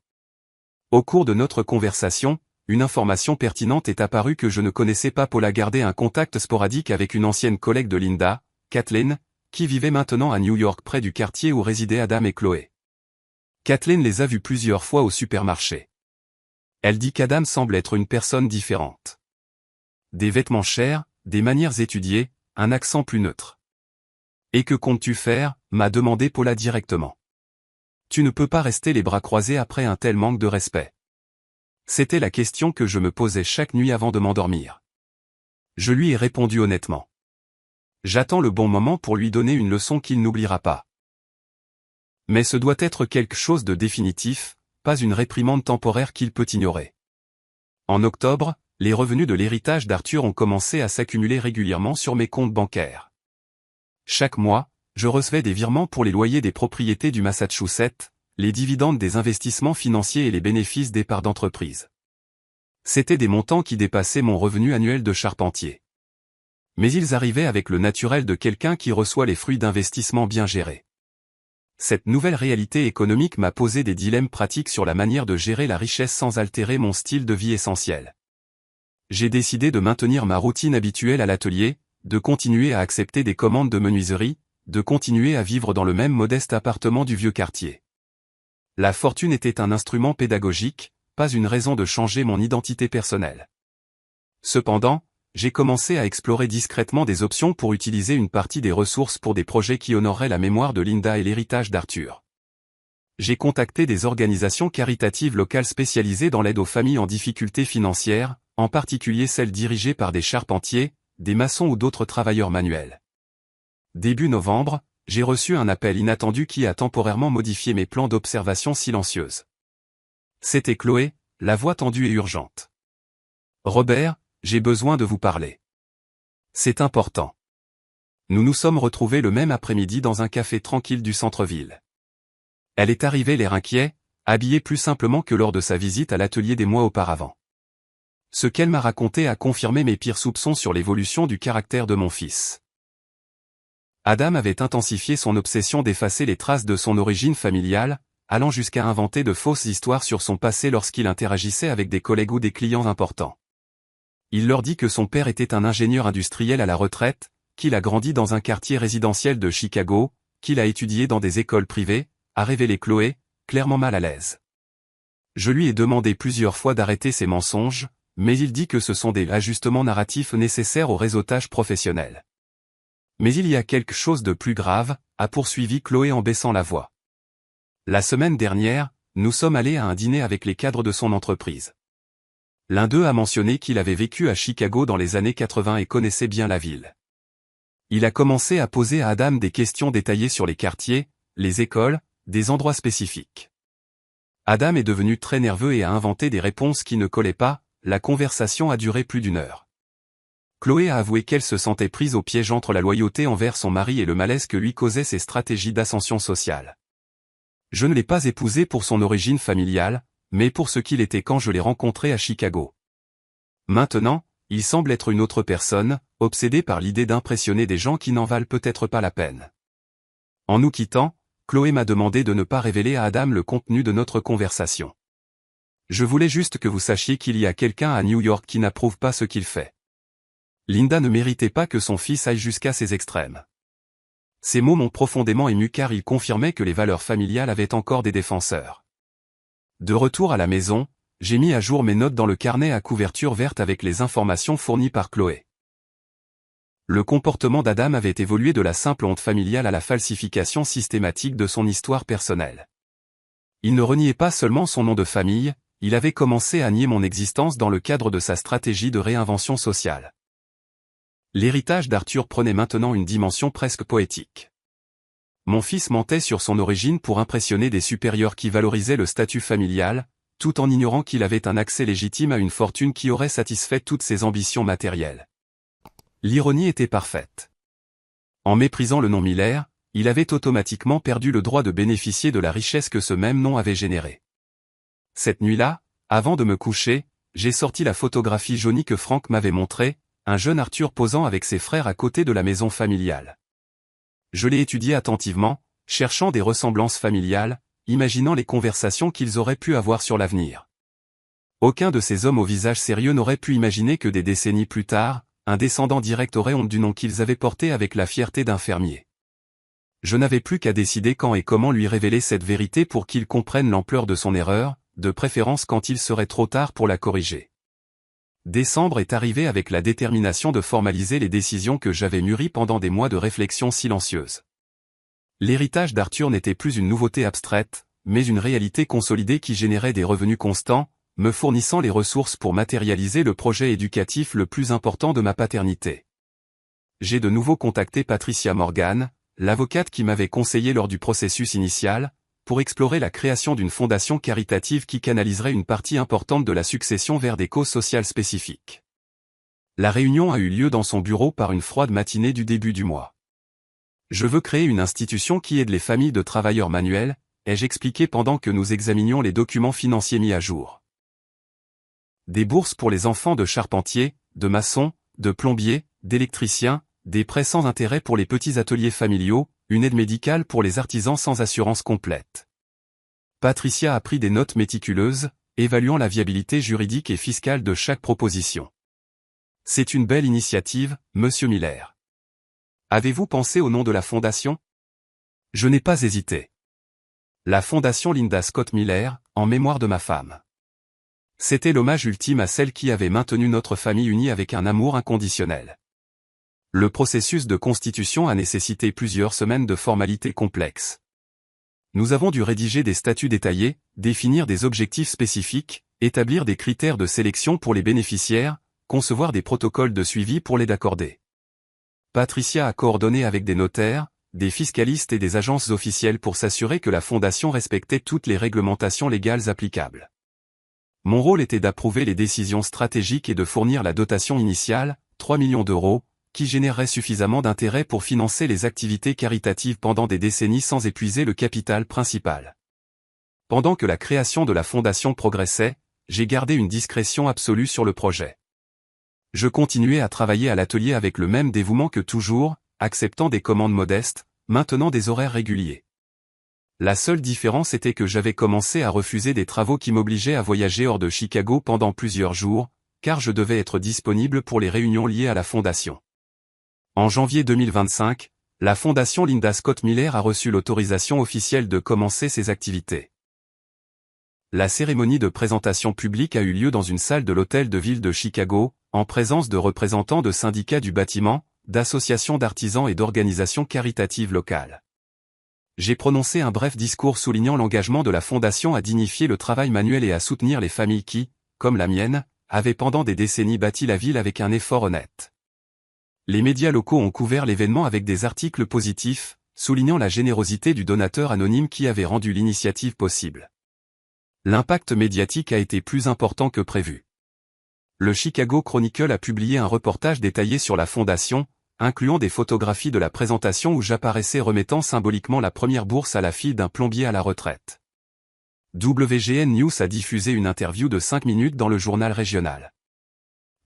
Au cours de notre conversation, une information pertinente est apparue que je ne connaissais pas. Paula gardait un contact sporadique avec une ancienne collègue de Linda, Kathleen, qui vivait maintenant à New York près du quartier où résidaient Adam et Chloé. Kathleen les a vus plusieurs fois au supermarché. Elle dit qu'Adam semble être une personne différente. Des vêtements chers, des manières étudiées, un accent plus neutre. Et que comptes-tu faire, m'a demandé Paula directement. Tu ne peux pas rester les bras croisés après un tel manque de respect. C'était la question que je me posais chaque nuit avant de m'endormir. Je lui ai répondu honnêtement. J'attends le bon moment pour lui donner une leçon qu'il n'oubliera pas. Mais ce doit être quelque chose de définitif, pas une réprimande temporaire qu'il peut ignorer. En octobre, les revenus de l'héritage d'Arthur ont commencé à s'accumuler régulièrement sur mes comptes bancaires. Chaque mois, je recevais des virements pour les loyers des propriétés du Massachusetts, les dividendes des investissements financiers et les bénéfices des parts d'entreprise. C'étaient des montants qui dépassaient mon revenu annuel de charpentier. Mais ils arrivaient avec le naturel de quelqu'un qui reçoit les fruits d'investissements bien gérés. Cette nouvelle réalité économique m'a posé des dilemmes pratiques sur la manière de gérer la richesse sans altérer mon style de vie essentiel. J'ai décidé de maintenir ma routine habituelle à l'atelier, de continuer à accepter des commandes de menuiserie, de continuer à vivre dans le même modeste appartement du vieux quartier. La fortune était un instrument pédagogique, pas une raison de changer mon identité personnelle. Cependant, j'ai commencé à explorer discrètement des options pour utiliser une partie des ressources pour des projets qui honoreraient la mémoire de Linda et l'héritage d'Arthur. J'ai contacté des organisations caritatives locales spécialisées dans l'aide aux familles en difficulté financière, en particulier celles dirigées par des charpentiers, des maçons ou d'autres travailleurs manuels. Début novembre, j'ai reçu un appel inattendu qui a temporairement modifié mes plans d'observation silencieuse. C'était Chloé, la voix tendue et urgente. « Robert, j'ai besoin de vous parler. C'est important. » Nous nous sommes retrouvés le même après-midi dans un café tranquille du centre-ville. Elle est arrivée l'air inquiet, habillée plus simplement que lors de sa visite à l'atelier des mois auparavant. Ce qu'elle m'a raconté a confirmé mes pires soupçons sur l'évolution du caractère de mon fils. Adam avait intensifié son obsession d'effacer les traces de son origine familiale, allant jusqu'à inventer de fausses histoires sur son passé lorsqu'il interagissait avec des collègues ou des clients importants. Il leur dit que son père était un ingénieur industriel à la retraite, qu'il a grandi dans un quartier résidentiel de Chicago, qu'il a étudié dans des écoles privées, a révélé Chloé, clairement mal à l'aise. Je lui ai demandé plusieurs fois d'arrêter ses mensonges, mais il dit que ce sont des ajustements narratifs nécessaires au réseautage professionnel. Mais il y a quelque chose de plus grave, a poursuivi Chloé en baissant la voix. La semaine dernière, nous sommes allés à un dîner avec les cadres de son entreprise. L'un d'eux a mentionné qu'il avait vécu à Chicago dans les années 80 et connaissait bien la ville. Il a commencé à poser à Adam des questions détaillées sur les quartiers, les écoles, des endroits spécifiques. Adam est devenu très nerveux et a inventé des réponses qui ne collaient pas. La conversation a duré plus d'1 heure. Chloé a avoué qu'elle se sentait prise au piège entre la loyauté envers son mari et le malaise que lui causaient ses stratégies d'ascension sociale. Je ne l'ai pas épousé pour son origine familiale, mais pour ce qu'il était quand je l'ai rencontré à Chicago. Maintenant, il semble être une autre personne, obsédé par l'idée d'impressionner des gens qui n'en valent peut-être pas la peine. En nous quittant, Chloé m'a demandé de ne pas révéler à Adam le contenu de notre conversation. Je voulais juste que vous sachiez qu'il y a quelqu'un à New York qui n'approuve pas ce qu'il fait. Linda ne méritait pas que son fils aille jusqu'à ces extrêmes. Ces mots m'ont profondément ému car ils confirmaient que les valeurs familiales avaient encore des défenseurs. De retour à la maison, j'ai mis à jour mes notes dans le carnet à couverture verte avec les informations fournies par Chloé. Le comportement d'Adam avait évolué de la simple honte familiale à la falsification systématique de son histoire personnelle. Il ne reniait pas seulement son nom de famille, il avait commencé à nier mon existence dans le cadre de sa stratégie de réinvention sociale. L'héritage d'Arthur prenait maintenant une dimension presque poétique. Mon fils mentait sur son origine pour impressionner des supérieurs qui valorisaient le statut familial, tout en ignorant qu'il avait un accès légitime à une fortune qui aurait satisfait toutes ses ambitions matérielles. L'ironie était parfaite. En méprisant le nom Miller, il avait automatiquement perdu le droit de bénéficier de la richesse que ce même nom avait générée. Cette nuit-là, avant de me coucher, j'ai sorti la photographie jaunie que Frank m'avait montrée, un jeune Arthur posant avec ses frères à côté de la maison familiale. Je l'ai étudié attentivement, cherchant des ressemblances familiales, imaginant les conversations qu'ils auraient pu avoir sur l'avenir. Aucun de ces hommes au visage sérieux n'aurait pu imaginer que des décennies plus tard, un descendant direct aurait honte du nom qu'ils avaient porté avec la fierté d'un fermier. Je n'avais plus qu'à décider quand et comment lui révéler cette vérité pour qu'il comprenne l'ampleur de son erreur, de préférence quand il serait trop tard pour la corriger. Décembre est arrivé avec la détermination de formaliser les décisions que j'avais mûries pendant des mois de réflexion silencieuse. L'héritage d'Arthur n'était plus une nouveauté abstraite, mais une réalité consolidée qui générait des revenus constants, me fournissant les ressources pour matérialiser le projet éducatif le plus important de ma paternité. J'ai de nouveau contacté Patricia Morgan, l'avocate qui m'avait conseillé lors du processus initial, pour explorer la création d'une fondation caritative qui canaliserait une partie importante de la succession vers des causes sociales spécifiques. La réunion a eu lieu dans son bureau par une froide matinée du début du mois. Je veux créer une institution qui aide les familles de travailleurs manuels, ai-je expliqué pendant que nous examinions les documents financiers mis à jour. Des bourses pour les enfants de charpentiers, de maçons, de plombiers, d'électriciens, des prêts sans intérêt pour les petits ateliers familiaux, une aide médicale pour les artisans sans assurance complète. Patricia a pris des notes méticuleuses, évaluant la viabilité juridique et fiscale de chaque proposition. C'est une belle initiative, Monsieur Miller. Avez-vous pensé au nom de la fondation? Je n'ai pas hésité. La fondation Linda Scott Miller, en mémoire de ma femme. C'était l'hommage ultime à celle qui avait maintenu notre famille unie avec un amour inconditionnel. Le processus de constitution a nécessité plusieurs semaines de formalités complexes. Nous avons dû rédiger des statuts détaillés, définir des objectifs spécifiques, établir des critères de sélection pour les bénéficiaires, concevoir des protocoles de suivi pour les accorder. Patricia a coordonné avec des notaires, des fiscalistes et des agences officielles pour s'assurer que la fondation respectait toutes les réglementations légales applicables. Mon rôle était d'approuver les décisions stratégiques et de fournir la dotation initiale, 3 millions d'euros, qui générerait suffisamment d'intérêt pour financer les activités caritatives pendant des décennies sans épuiser le capital principal. Pendant que la création de la fondation progressait, j'ai gardé une discrétion absolue sur le projet. Je continuais à travailler à l'atelier avec le même dévouement que toujours, acceptant des commandes modestes, maintenant des horaires réguliers. La seule différence était que j'avais commencé à refuser des travaux qui m'obligeaient à voyager hors de Chicago pendant plusieurs jours, car je devais être disponible pour les réunions liées à la fondation. En janvier 2025, la fondation Linda Scott Miller a reçu l'autorisation officielle de commencer ses activités. La cérémonie de présentation publique a eu lieu dans une salle de l'hôtel de ville de Chicago, en présence de représentants de syndicats du bâtiment, d'associations d'artisans et d'organisations caritatives locales. J'ai prononcé un bref discours soulignant l'engagement de la Fondation à dignifier le travail manuel et à soutenir les familles qui, comme la mienne, avaient pendant des décennies bâti la ville avec un effort honnête. Les médias locaux ont couvert l'événement avec des articles positifs, soulignant la générosité du donateur anonyme qui avait rendu l'initiative possible. L'impact médiatique a été plus important que prévu. Le Chicago Chronicle a publié un reportage détaillé sur la fondation, incluant des photographies de la présentation où j'apparaissais remettant symboliquement la première bourse à la fille d'un plombier à la retraite. WGN News a diffusé une interview de 5 minutes dans le journal régional.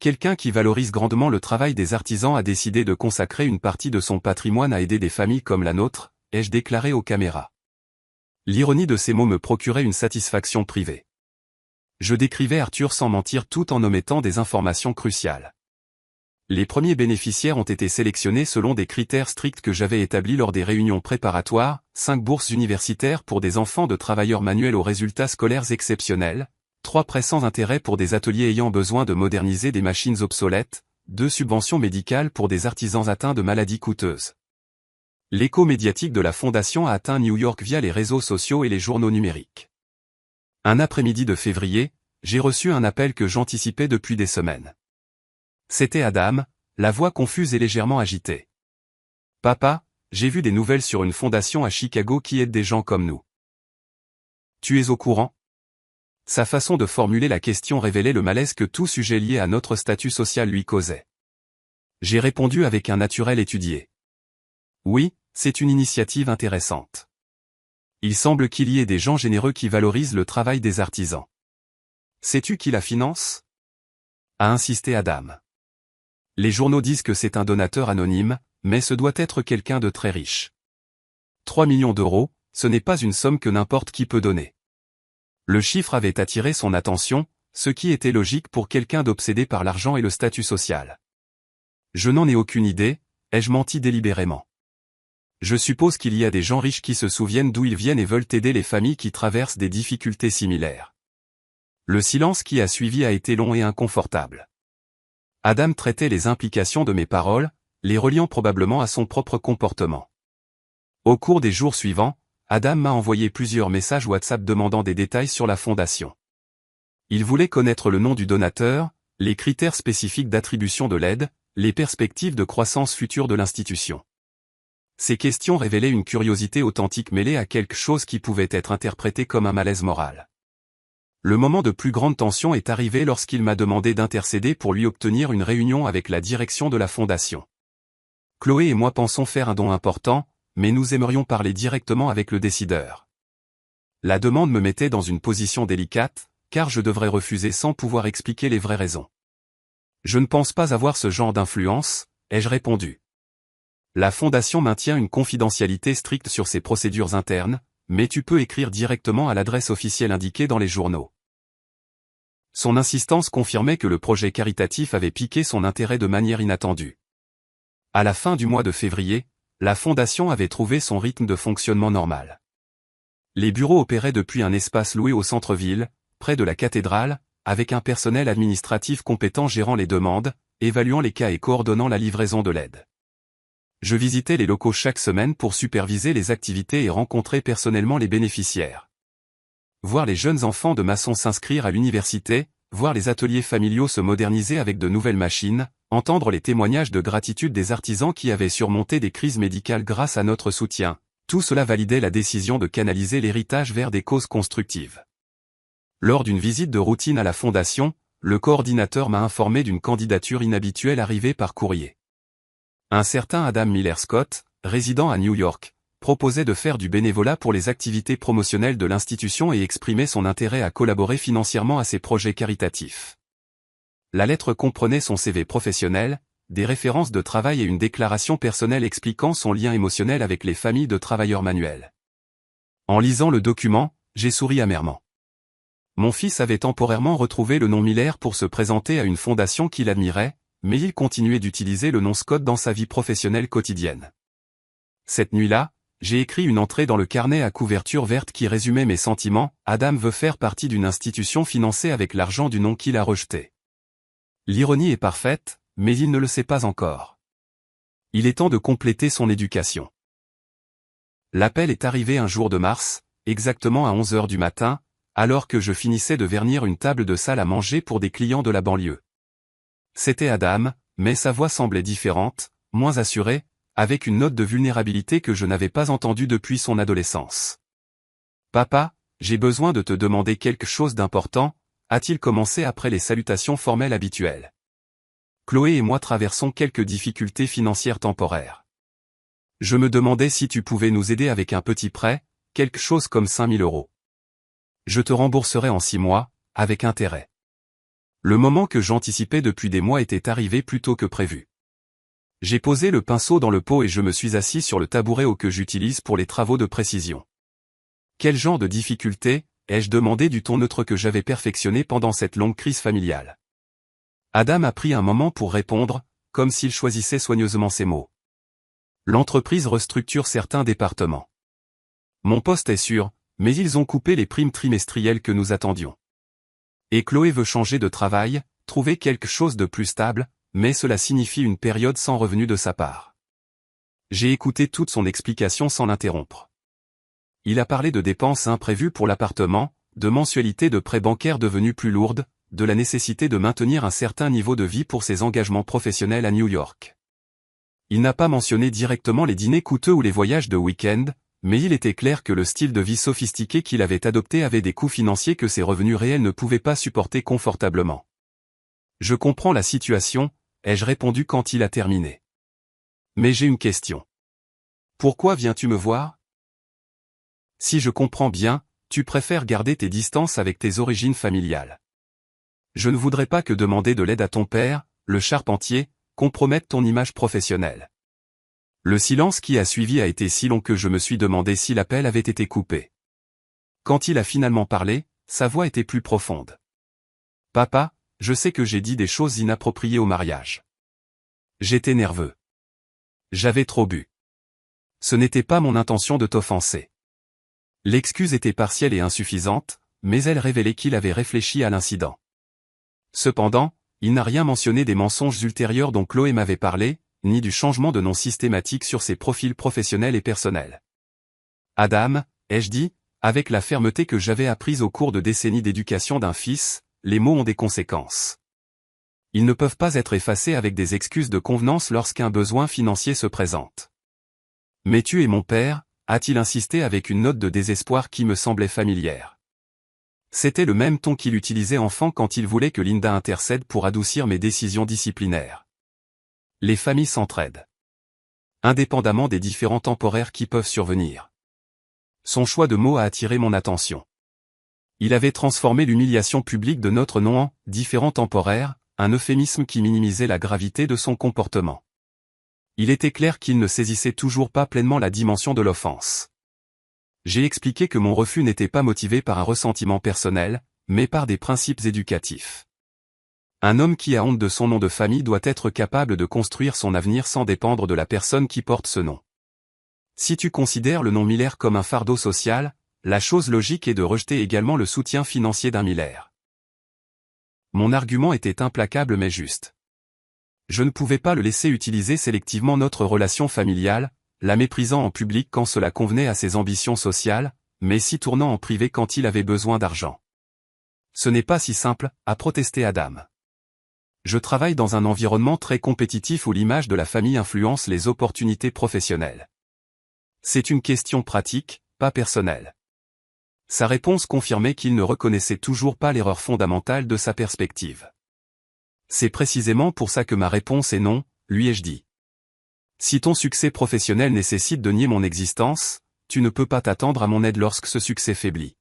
Quelqu'un qui valorise grandement le travail des artisans a décidé de consacrer une partie de son patrimoine à aider des familles comme la nôtre, ai-je déclaré aux caméras. L'ironie de ces mots me procurait une satisfaction privée. Je décrivais Arthur sans mentir tout en omettant des informations cruciales. Les premiers bénéficiaires ont été sélectionnés selon des critères stricts que j'avais établis lors des réunions préparatoires, 5 bourses universitaires pour des enfants de travailleurs manuels aux résultats scolaires exceptionnels, 3 prêts sans intérêt pour des ateliers ayant besoin de moderniser des machines obsolètes, 2 subventions médicales pour des artisans atteints de maladies coûteuses. L'écho médiatique de la Fondation a atteint New York via les réseaux sociaux et les journaux numériques. Un après-midi de février, j'ai reçu un appel que j'anticipais depuis des semaines. C'était Adam, la voix confuse et légèrement agitée. « Papa, j'ai vu des nouvelles sur une fondation à Chicago qui aide des gens comme nous. Tu es au courant ?» Sa façon de formuler la question révélait le malaise que tout sujet lié à notre statut social lui causait. J'ai répondu avec un naturel étudié. « Oui, c'est une initiative intéressante. Il semble qu'il y ait des gens généreux qui valorisent le travail des artisans. Sais-tu qui la finance ?» a insisté Adam. Les journaux disent que c'est un donateur anonyme, mais ce doit être quelqu'un de très riche. 3 millions d'euros, ce n'est pas une somme que n'importe qui peut donner. Le chiffre avait attiré son attention, ce qui était logique pour quelqu'un d'obsédé par l'argent et le statut social. Je n'en ai aucune idée, ai-je menti délibérément. Je suppose qu'il y a des gens riches qui se souviennent d'où ils viennent et veulent aider les familles qui traversent des difficultés similaires. Le silence qui a suivi a été long et inconfortable. Adam traitait les implications de mes paroles, les reliant probablement à son propre comportement. Au cours des jours suivants, Adam m'a envoyé plusieurs messages WhatsApp demandant des détails sur la fondation. Il voulait connaître le nom du donateur, les critères spécifiques d'attribution de l'aide, les perspectives de croissance future de l'institution. Ces questions révélaient une curiosité authentique mêlée à quelque chose qui pouvait être interprété comme un malaise moral. Le moment de plus grande tension est arrivé lorsqu'il m'a demandé d'intercéder pour lui obtenir une réunion avec la direction de la fondation. Chloé et moi pensons faire un don important, mais nous aimerions parler directement avec le décideur. La demande me mettait dans une position délicate, car je devrais refuser sans pouvoir expliquer les vraies raisons. Je ne pense pas avoir ce genre d'influence, ai-je répondu. La fondation maintient une confidentialité stricte sur ses procédures internes, mais tu peux écrire directement à l'adresse officielle indiquée dans les journaux. Son insistance confirmait que le projet caritatif avait piqué son intérêt de manière inattendue. À la fin du mois de février, la fondation avait trouvé son rythme de fonctionnement normal. Les bureaux opéraient depuis un espace loué au centre-ville, près de la cathédrale, avec un personnel administratif compétent gérant les demandes, évaluant les cas et coordonnant la livraison de l'aide. Je visitais les locaux chaque semaine pour superviser les activités et rencontrer personnellement les bénéficiaires. Voir les jeunes enfants de maçons s'inscrire à l'université, voir les ateliers familiaux se moderniser avec de nouvelles machines, entendre les témoignages de gratitude des artisans qui avaient surmonté des crises médicales grâce à notre soutien, tout cela validait la décision de canaliser l'héritage vers des causes constructives. Lors d'une visite de routine à la fondation, le coordinateur m'a informé d'une candidature inhabituelle arrivée par courrier. Un certain Adam Miller Scott, résident à New York, proposait de faire du bénévolat pour les activités promotionnelles de l'institution et exprimait son intérêt à collaborer financièrement à ses projets caritatifs. La lettre comprenait son CV professionnel, des références de travail et une déclaration personnelle expliquant son lien émotionnel avec les familles de travailleurs manuels. En lisant le document, j'ai souri amèrement. Mon fils avait temporairement retrouvé le nom Miller pour se présenter à une fondation qu'il admirait, mais il continuait d'utiliser le nom Scott dans sa vie professionnelle quotidienne. Cette nuit-là, j'ai écrit une entrée dans le carnet à couverture verte qui résumait mes sentiments. Adam veut faire partie d'une institution financée avec l'argent du nom qu'il a rejeté. L'ironie est parfaite, mais il ne le sait pas encore. Il est temps de compléter son éducation. L'appel est arrivé un jour de mars, exactement à 11 heures du matin, alors que je finissais de vernir une table de salle à manger pour des clients de la banlieue. C'était Adam, mais sa voix semblait différente, moins assurée, avec une note de vulnérabilité que je n'avais pas entendue depuis son adolescence. « Papa, j'ai besoin de te demander quelque chose d'important », a-t-il commencé après les salutations formelles habituelles. Chloé et moi traversons quelques difficultés financières temporaires. Je me demandais si tu pouvais nous aider avec un petit prêt, quelque chose comme 5 000 €. Je te rembourserai en 6 mois, avec intérêt. Le moment que j'anticipais depuis des mois était arrivé plus tôt que prévu. J'ai posé le pinceau dans le pot et je me suis assis sur le tabouret que j'utilise pour les travaux de précision. Quel genre de difficulté, ai-je demandé du ton neutre que j'avais perfectionné pendant cette longue crise familiale. Adam a pris un moment pour répondre, comme s'il choisissait soigneusement ses mots. L'entreprise restructure certains départements. Mon poste est sûr, mais ils ont coupé les primes trimestrielles que nous attendions. Et Chloé veut changer de travail, trouver quelque chose de plus stable, mais cela signifie une période sans revenu de sa part. J'ai écouté toute son explication sans l'interrompre. Il a parlé de dépenses imprévues pour l'appartement, de mensualités de prêts bancaires devenues plus lourdes, de la nécessité de maintenir un certain niveau de vie pour ses engagements professionnels à New York. Il n'a pas mentionné directement les dîners coûteux ou les voyages de week-end, mais il était clair que le style de vie sophistiqué qu'il avait adopté avait des coûts financiers que ses revenus réels ne pouvaient pas supporter confortablement. Je comprends la situation, ai-je répondu quand il a terminé. Mais j'ai une question. Pourquoi viens-tu me voir? Si je comprends bien, tu préfères garder tes distances avec tes origines familiales. Je ne voudrais pas que demander de l'aide à ton père, le charpentier, compromette ton image professionnelle. Le silence qui a suivi a été si long que je me suis demandé si l'appel avait été coupé. Quand il a finalement parlé, sa voix était plus profonde. « Papa, je sais que j'ai dit des choses inappropriées au mariage. J'étais nerveux. J'avais trop bu. Ce n'était pas mon intention de t'offenser. » L'excuse était partielle et insuffisante, mais elle révélait qu'il avait réfléchi à l'incident. Cependant, il n'a rien mentionné des mensonges ultérieurs dont Chloé m'avait parlé, ni du changement de nom systématique sur ses profils professionnels et personnels. Adam, ai-je dit, avec la fermeté que j'avais apprise au cours de décennies d'éducation d'un fils, les mots ont des conséquences. Ils ne peuvent pas être effacés avec des excuses de convenance lorsqu'un besoin financier se présente. Mais tu es mon père, a-t-il insisté avec une note de désespoir qui me semblait familière. C'était le même ton qu'il utilisait enfant quand il voulait que Linda intercède pour adoucir mes décisions disciplinaires. Les familles s'entraident. Indépendamment des différents temporaires qui peuvent survenir. Son choix de mots a attiré mon attention. Il avait transformé l'humiliation publique de notre nom en « différents temporaires », un euphémisme qui minimisait la gravité de son comportement. Il était clair qu'il ne saisissait toujours pas pleinement la dimension de l'offense. J'ai expliqué que mon refus n'était pas motivé par un ressentiment personnel, mais par des principes éducatifs. Un homme qui a honte de son nom de famille doit être capable de construire son avenir sans dépendre de la personne qui porte ce nom. Si tu considères le nom Miller comme un fardeau social, la chose logique est de rejeter également le soutien financier d'un Miller. Mon argument était implacable mais juste. Je ne pouvais pas le laisser utiliser sélectivement notre relation familiale, la méprisant en public quand cela convenait à ses ambitions sociales, mais s'y tournant en privé quand il avait besoin d'argent. Ce n'est pas si simple, a protesté Adam. Je travaille dans un environnement très compétitif où l'image de la famille influence les opportunités professionnelles. C'est une question pratique, pas personnelle. Sa réponse confirmait qu'il ne reconnaissait toujours pas l'erreur fondamentale de sa perspective. C'est précisément pour ça que ma réponse est non, lui ai-je dit. Si ton succès professionnel nécessite de nier mon existence, tu ne peux pas t'attendre à mon aide lorsque ce succès faiblit.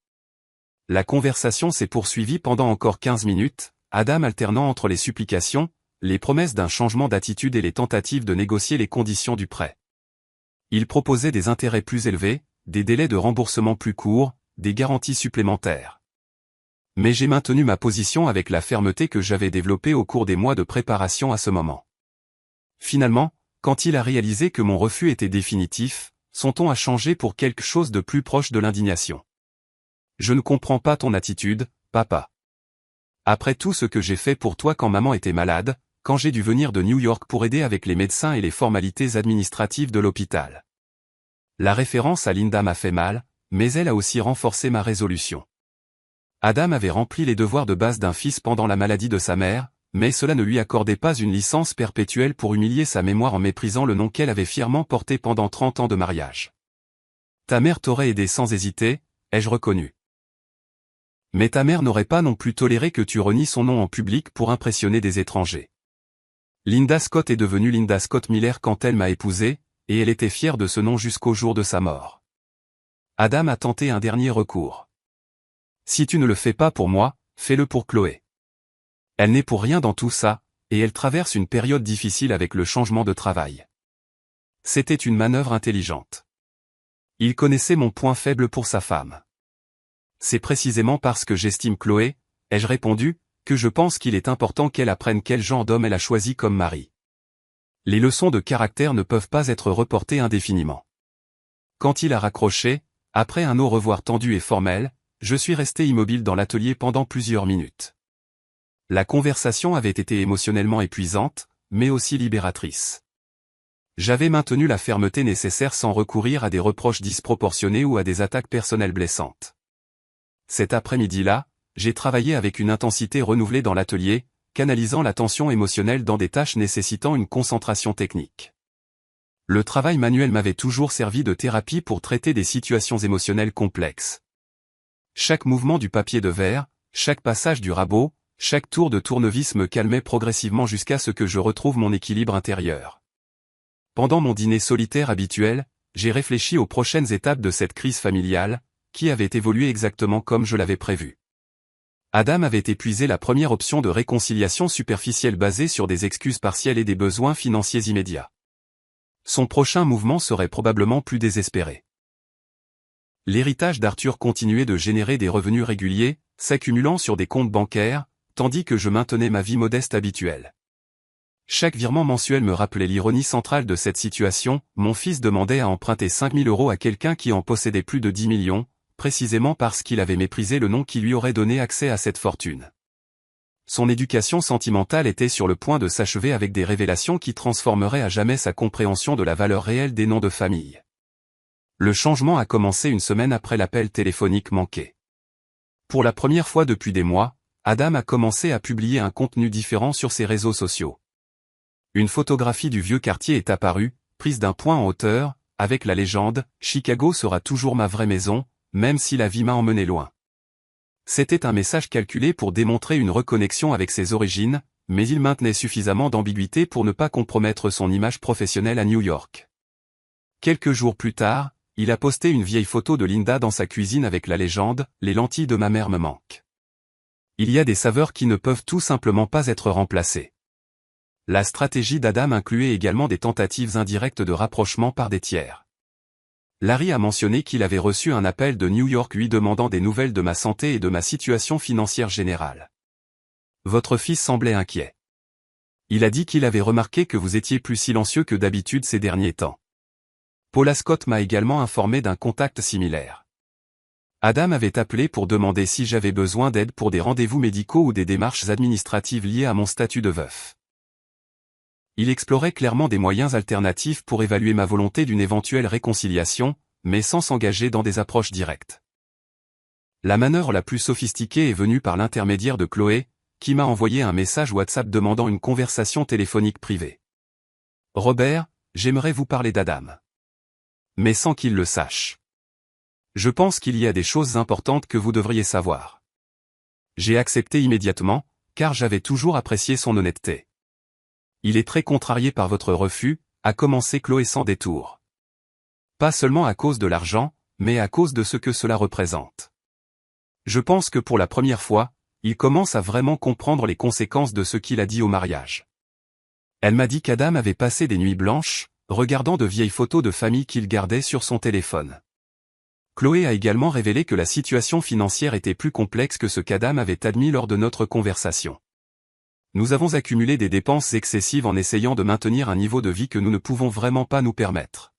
La conversation s'est poursuivie pendant encore 15 minutes, Adam alternant entre les supplications, les promesses d'un changement d'attitude et les tentatives de négocier les conditions du prêt. Il proposait des intérêts plus élevés, des délais de remboursement plus courts, des garanties supplémentaires. Mais j'ai maintenu ma position avec la fermeté que j'avais développée au cours des mois de préparation à ce moment. Finalement, quand il a réalisé que mon refus était définitif, son ton a changé pour quelque chose de plus proche de l'indignation. Je ne comprends pas ton attitude, papa. Après tout ce que j'ai fait pour toi quand maman était malade, quand j'ai dû venir de New York pour aider avec les médecins et les formalités administratives de l'hôpital. La référence à Linda m'a fait mal, mais elle a aussi renforcé ma résolution. Adam avait rempli les devoirs de base d'un fils pendant la maladie de sa mère, mais cela ne lui accordait pas une licence perpétuelle pour humilier sa mémoire en méprisant le nom qu'elle avait fièrement porté pendant 30 ans de mariage. Ta mère t'aurait aidé sans hésiter, ai-je reconnu. Mais ta mère n'aurait pas non plus toléré que tu renies son nom en public pour impressionner des étrangers. Linda Scott est devenue Linda Scott Miller quand elle m'a épousé, et elle était fière de ce nom jusqu'au jour de sa mort. Adam a tenté un dernier recours. Si tu ne le fais pas pour moi, fais-le pour Chloé. Elle n'est pour rien dans tout ça, et elle traverse une période difficile avec le changement de travail. C'était une manœuvre intelligente. Il connaissait mon point faible pour sa femme. C'est précisément parce que j'estime Chloé, ai-je répondu, que je pense qu'il est important qu'elle apprenne quel genre d'homme elle a choisi comme mari. Les leçons de caractère ne peuvent pas être reportées indéfiniment. Quand il a raccroché, après un au revoir tendu et formel, je suis resté immobile dans l'atelier pendant plusieurs minutes. La conversation avait été émotionnellement épuisante, mais aussi libératrice. J'avais maintenu la fermeté nécessaire sans recourir à des reproches disproportionnés ou à des attaques personnelles blessantes. Cet après-midi-là, j'ai travaillé avec une intensité renouvelée dans l'atelier, canalisant la tension émotionnelle dans des tâches nécessitant une concentration technique. Le travail manuel m'avait toujours servi de thérapie pour traiter des situations émotionnelles complexes. Chaque mouvement du papier de verre, chaque passage du rabot, chaque tour de tournevis me calmait progressivement jusqu'à ce que je retrouve mon équilibre intérieur. Pendant mon dîner solitaire habituel, j'ai réfléchi aux prochaines étapes de cette crise familiale, qui avait évolué exactement comme je l'avais prévu. Adam avait épuisé la première option de réconciliation superficielle basée sur des excuses partielles et des besoins financiers immédiats. Son prochain mouvement serait probablement plus désespéré. L'héritage d'Arthur continuait de générer des revenus réguliers, s'accumulant sur des comptes bancaires, tandis que je maintenais ma vie modeste habituelle. Chaque virement mensuel me rappelait l'ironie centrale de cette situation, mon fils demandait à emprunter 5 000 € à quelqu'un qui en possédait plus de 10 millions, précisément parce qu'il avait méprisé le nom qui lui aurait donné accès à cette fortune. Son éducation sentimentale était sur le point de s'achever avec des révélations qui transformeraient à jamais sa compréhension de la valeur réelle des noms de famille. Le changement a commencé une semaine après l'appel téléphonique manqué. Pour la première fois depuis des mois, Adam a commencé à publier un contenu différent sur ses réseaux sociaux. Une photographie du vieux quartier est apparue, prise d'un point en hauteur, avec la légende « Chicago sera toujours ma vraie maison », même si la vie m'a emmené loin. C'était un message calculé pour démontrer une reconnexion avec ses origines, mais il maintenait suffisamment d'ambiguïté pour ne pas compromettre son image professionnelle à New York. Quelques jours plus tard, il a posté une vieille photo de Linda dans sa cuisine avec la légende « Les lentilles de ma mère me manquent ». Il y a des saveurs qui ne peuvent tout simplement pas être remplacées. La stratégie d'Adam incluait également des tentatives indirectes de rapprochement par des tiers. Larry a mentionné qu'il avait reçu un appel de New York lui demandant des nouvelles de ma santé et de ma situation financière générale. Votre fils semblait inquiet. Il a dit qu'il avait remarqué que vous étiez plus silencieux que d'habitude ces derniers temps. Paula Scott m'a également informé d'un contact similaire. Adam avait appelé pour demander si j'avais besoin d'aide pour des rendez-vous médicaux ou des démarches administratives liées à mon statut de veuf. Il explorait clairement des moyens alternatifs pour évaluer ma volonté d'une éventuelle réconciliation, mais sans s'engager dans des approches directes. La manœuvre la plus sophistiquée est venue par l'intermédiaire de Chloé, qui m'a envoyé un message WhatsApp demandant une conversation téléphonique privée. Robert, j'aimerais vous parler d'Adam. Mais sans qu'il le sache. Je pense qu'il y a des choses importantes que vous devriez savoir. J'ai accepté immédiatement, car j'avais toujours apprécié son honnêteté. Il est très contrarié par votre refus, a commencé Chloé sans détour. Pas seulement à cause de l'argent, mais à cause de ce que cela représente. Je pense que pour la première fois, il commence à vraiment comprendre les conséquences de ce qu'il a dit au mariage. Elle m'a dit qu'Adam avait passé des nuits blanches, regardant de vieilles photos de famille qu'il gardait sur son téléphone. Chloé a également révélé que la situation financière était plus complexe que ce qu'Adam avait admis lors de notre conversation. Nous avons accumulé des dépenses excessives en essayant de maintenir un niveau de vie que nous ne pouvons vraiment pas nous permettre.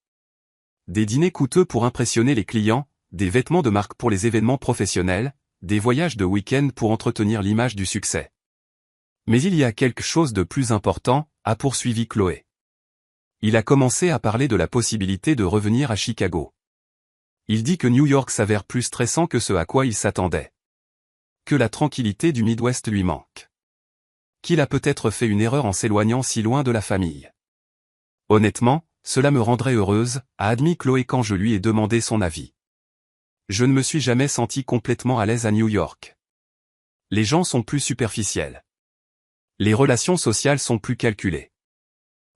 Des dîners coûteux pour impressionner les clients, des vêtements de marque pour les événements professionnels, des voyages de week-end pour entretenir l'image du succès. Mais il y a quelque chose de plus important, a poursuivi Chloé. Il a commencé à parler de la possibilité de revenir à Chicago. Il dit que New York s'avère plus stressant que ce à quoi il s'attendait. Que la tranquillité du Midwest lui manque. Qu'il a peut-être fait une erreur en s'éloignant si loin de la famille. Honnêtement, cela me rendrait heureuse, a admis Chloé quand je lui ai demandé son avis. Je ne me suis jamais senti complètement à l'aise à New York. Les gens sont plus superficiels. Les relations sociales sont plus calculées.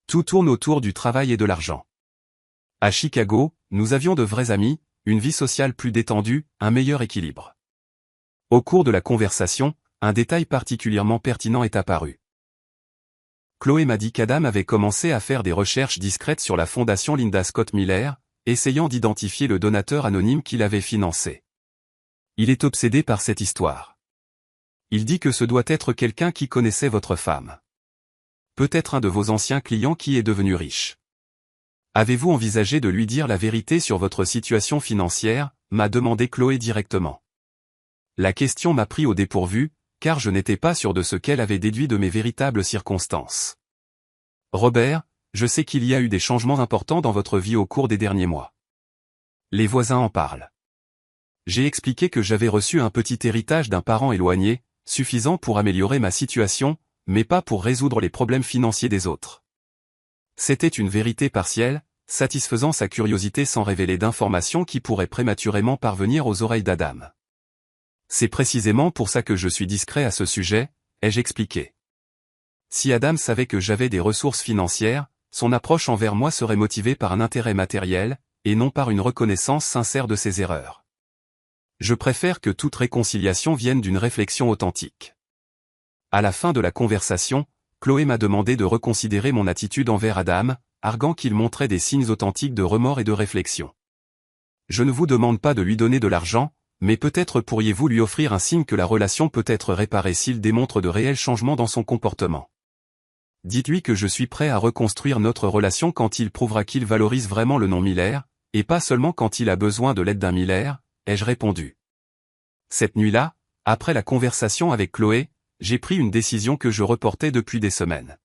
Tout tourne autour du travail et de l'argent. À Chicago, nous avions de vrais amis, une vie sociale plus détendue, un meilleur équilibre. Au cours de la conversation, un détail particulièrement pertinent est apparu. Chloé m'a dit qu'Adam avait commencé à faire des recherches discrètes sur la fondation Linda Scott Miller, essayant d'identifier le donateur anonyme qui l'avait financé. Il est obsédé par cette histoire. Il dit que ce doit être quelqu'un qui connaissait votre femme. Peut-être un de vos anciens clients qui est devenu riche. Avez-vous envisagé de lui dire la vérité sur votre situation financière, m'a demandé Chloé directement. La question m'a pris au dépourvu, car je n'étais pas sûr de ce qu'elle avait déduit de mes véritables circonstances. Robert, je sais qu'il y a eu des changements importants dans votre vie au cours des derniers mois. Les voisins en parlent. J'ai expliqué que j'avais reçu un petit héritage d'un parent éloigné, suffisant pour améliorer ma situation, mais pas pour résoudre les problèmes financiers des autres. C'était une vérité partielle, satisfaisant sa curiosité sans révéler d'informations qui pourraient prématurément parvenir aux oreilles d'Adam. C'est précisément pour ça que je suis discret à ce sujet, ai-je expliqué. Si Adam savait que j'avais des ressources financières, son approche envers moi serait motivée par un intérêt matériel, et non par une reconnaissance sincère de ses erreurs. Je préfère que toute réconciliation vienne d'une réflexion authentique. À la fin de la conversation, Chloé m'a demandé de reconsidérer mon attitude envers Adam, arguant qu'il montrait des signes authentiques de remords et de réflexion. Je ne vous demande pas de lui donner de l'argent, mais peut-être pourriez-vous lui offrir un signe que la relation peut être réparée s'il démontre de réels changements dans son comportement. Dites-lui que je suis prêt à reconstruire notre relation quand il prouvera qu'il valorise vraiment le nom Miller, et pas seulement quand il a besoin de l'aide d'un Miller, ai-je répondu. Cette nuit-là, après la conversation avec Chloé, j'ai pris une décision que je reportais depuis des semaines.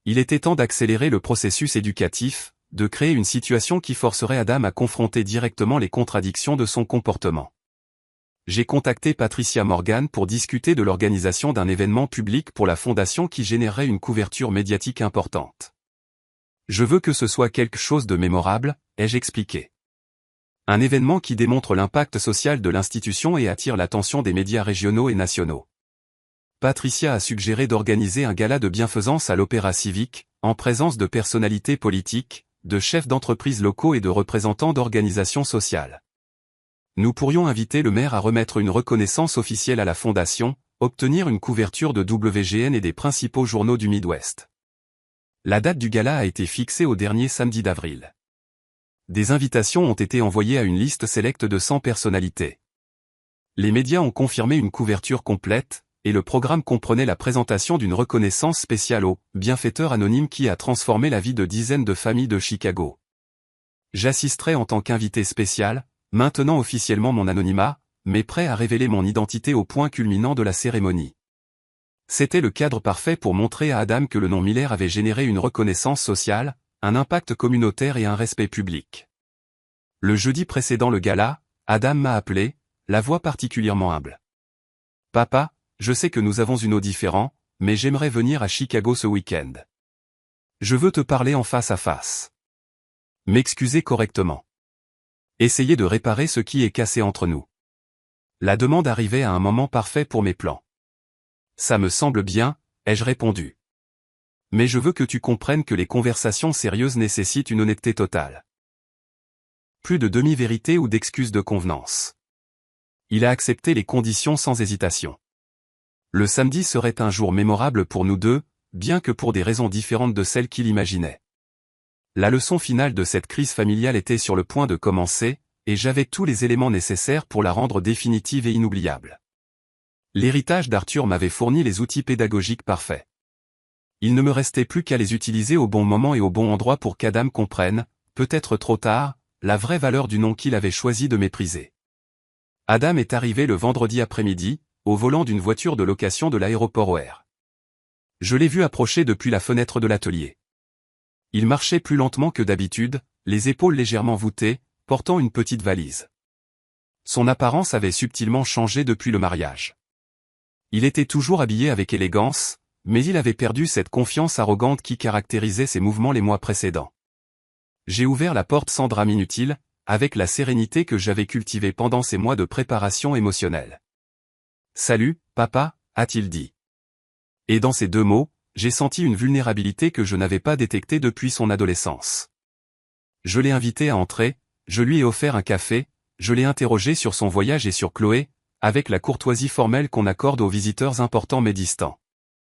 Il était temps d'accélérer le processus éducatif, de créer une situation qui forcerait Adam à confronter directement les contradictions de son comportement. J'ai contacté Patricia Morgan pour discuter de l'organisation d'un événement public pour la fondation qui générerait une couverture médiatique importante. Je veux que ce soit quelque chose de mémorable, ai-je expliqué. Un événement qui démontre l'impact social de l'institution et attire l'attention des médias régionaux et nationaux. Patricia a suggéré d'organiser un gala de bienfaisance à l'Opéra Civique, en présence de personnalités politiques, de chefs d'entreprises locaux et de représentants d'organisations sociales. Nous pourrions inviter le maire à remettre une reconnaissance officielle à la fondation, obtenir une couverture de WGN et des principaux journaux du Midwest. La date du gala a été fixée au dernier samedi d'avril. Des invitations ont été envoyées à une liste sélecte de 100 personnalités. Les médias ont confirmé une couverture complète, et le programme comprenait la présentation d'une reconnaissance spéciale au bienfaiteur anonyme qui a transformé la vie de dizaines de familles de Chicago. J'assisterai en tant qu'invité spécial, maintenant officiellement mon anonymat, mais prêt à révéler mon identité au point culminant de la cérémonie. C'était le cadre parfait pour montrer à Adam que le nom Miller avait généré une reconnaissance sociale, un impact communautaire et un respect public. Le jeudi précédant le gala, Adam m'a appelé, la voix particulièrement humble. « Papa, je sais que nous avons une eau différente, mais j'aimerais venir à Chicago ce week-end. Je veux te parler en face à face. M'excuser correctement. Essayer de réparer ce qui est cassé entre nous. » La demande arrivait à un moment parfait pour mes plans. Ça me semble bien, ai-je répondu. Mais je veux que tu comprennes que les conversations sérieuses nécessitent une honnêteté totale. Plus de demi-vérité ou d'excuses de convenance. Il a accepté les conditions sans hésitation. Le samedi serait un jour mémorable pour nous deux, bien que pour des raisons différentes de celles qu'il imaginait. La leçon finale de cette crise familiale était sur le point de commencer, et j'avais tous les éléments nécessaires pour la rendre définitive et inoubliable. L'héritage d'Arthur m'avait fourni les outils pédagogiques parfaits. Il ne me restait plus qu'à les utiliser au bon moment et au bon endroit pour qu'Adam comprenne, peut-être trop tard, la vraie valeur du nom qu'il avait choisi de mépriser. Adam est arrivé le vendredi après-midi, au volant d'une voiture de location de l'aéroport O'Hare. Je l'ai vu approcher depuis la fenêtre de l'atelier. Il marchait plus lentement que d'habitude, les épaules légèrement voûtées, portant une petite valise. Son apparence avait subtilement changé depuis le mariage. Il était toujours habillé avec élégance, mais il avait perdu cette confiance arrogante qui caractérisait ses mouvements les mois précédents. J'ai ouvert la porte sans drame inutile, avec la sérénité que j'avais cultivée pendant ces mois de préparation émotionnelle. « Salut, papa » a-t-il dit. Et dans ces deux mots, j'ai senti une vulnérabilité que je n'avais pas détectée depuis son adolescence. Je l'ai invité à entrer, je lui ai offert un café, je l'ai interrogé sur son voyage et sur Chloé, avec la courtoisie formelle qu'on accorde aux visiteurs importants mais distants.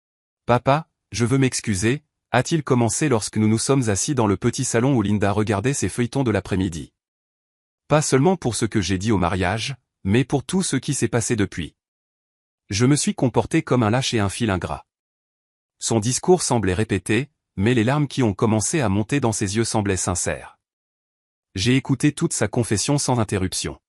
« Papa, je veux m'excuser » a-t-il commencé lorsque nous nous sommes assis dans le petit salon où Linda regardait ses feuilletons de l'après-midi. Pas seulement pour ce que j'ai dit au mariage, mais pour tout ce qui s'est passé depuis. Je me suis comporté comme un lâche et un fil ingrat. Son discours semblait répété, mais les larmes qui ont commencé à monter dans ses yeux semblaient sincères. J'ai écouté toute sa confession sans interruption.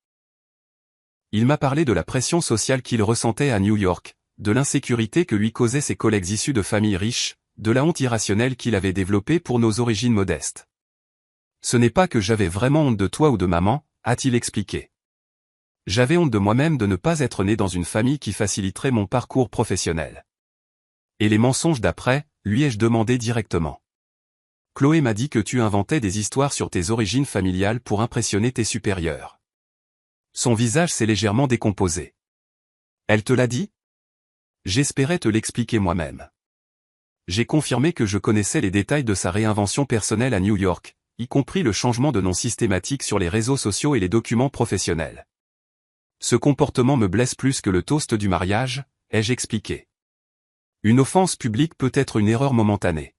Il m'a parlé de la pression sociale qu'il ressentait à New York, de l'insécurité que lui causaient ses collègues issus de familles riches, de la honte irrationnelle qu'il avait développée pour nos origines modestes. « Ce n'est pas que j'avais vraiment honte de toi ou de maman », a-t-il expliqué. J'avais honte de moi-même de ne pas être né dans une famille qui faciliterait mon parcours professionnel. Et les mensonges d'après, lui ai-je demandé directement. Chloé m'a dit que tu inventais des histoires sur tes origines familiales pour impressionner tes supérieurs. Son visage s'est légèrement décomposé. Elle te l'a dit ? J'espérais te l'expliquer moi-même. J'ai confirmé que je connaissais les détails de sa réinvention personnelle à New York, y compris le changement de nom systématique sur les réseaux sociaux et les documents professionnels. Ce comportement me blesse plus que le toast du mariage, ai-je expliqué. Une offense publique peut être une erreur momentanée.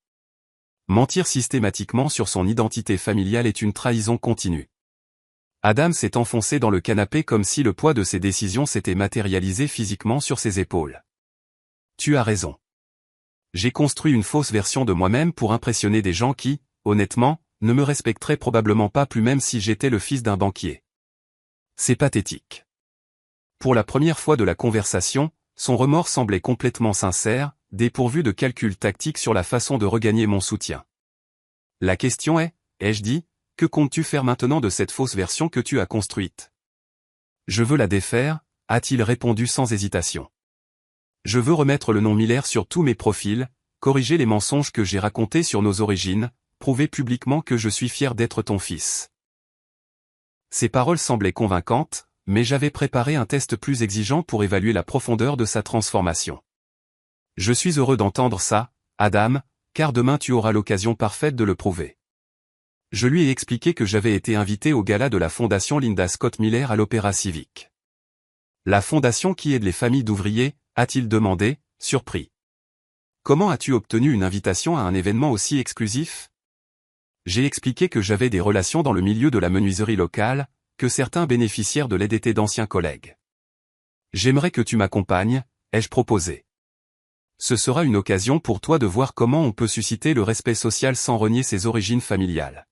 Mentir systématiquement sur son identité familiale est une trahison continue. Adam s'est enfoncé dans le canapé comme si le poids de ses décisions s'était matérialisé physiquement sur ses épaules. Tu as raison. J'ai construit une fausse version de moi-même pour impressionner des gens qui, honnêtement, ne me respecteraient probablement pas plus même si j'étais le fils d'un banquier. C'est pathétique. Pour la première fois de la conversation, son remords semblait complètement sincère, dépourvu de calculs tactiques sur la façon de regagner mon soutien. La question est, ai-je dit, que comptes-tu faire maintenant de cette fausse version que tu as construite ? Je veux la défaire, a-t-il répondu sans hésitation. Je veux remettre le nom Miller sur tous mes profils, corriger les mensonges que j'ai racontés sur nos origines, prouver publiquement que je suis fier d'être ton fils. Ces paroles semblaient convaincantes, mais j'avais préparé un test plus exigeant pour évaluer la profondeur de sa transformation. Je suis heureux d'entendre ça, Adam, car demain tu auras l'occasion parfaite de le prouver. Je lui ai expliqué que j'avais été invité au gala de la fondation Linda Scott Miller à l'Opéra Civic. La fondation qui aide les familles d'ouvriers, a-t-il demandé, surpris. Comment as-tu obtenu une invitation à un événement aussi exclusif ? J'ai expliqué que j'avais des relations dans le milieu de la menuiserie locale, que certains bénéficiaires de l'aide étaient d'anciens collègues. J'aimerais que tu m'accompagnes, ai-je proposé. Ce sera une occasion pour toi de voir comment on peut susciter le respect social sans renier ses origines familiales.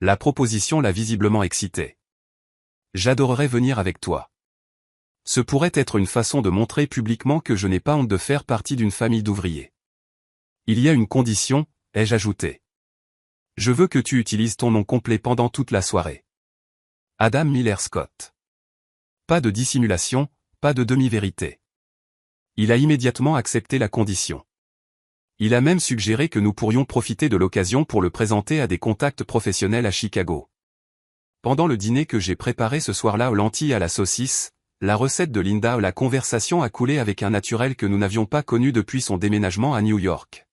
La proposition l'a visiblement excité. J'adorerais venir avec toi. Ce pourrait être une façon de montrer publiquement que je n'ai pas honte de faire partie d'une famille d'ouvriers. Il y a une condition, ai-je ajouté. Je veux que tu utilises ton nom complet pendant toute la soirée. Adam Miller Scott. Pas de dissimulation, pas de demi-vérité. Il a immédiatement accepté la condition. Il a même suggéré que nous pourrions profiter de l'occasion pour le présenter à des contacts professionnels à Chicago. Pendant le dîner que j'ai préparé ce soir-là aux lentilles à la saucisse, la recette de Linda, la conversation a coulé avec un naturel que nous n'avions pas connu depuis son déménagement à New York.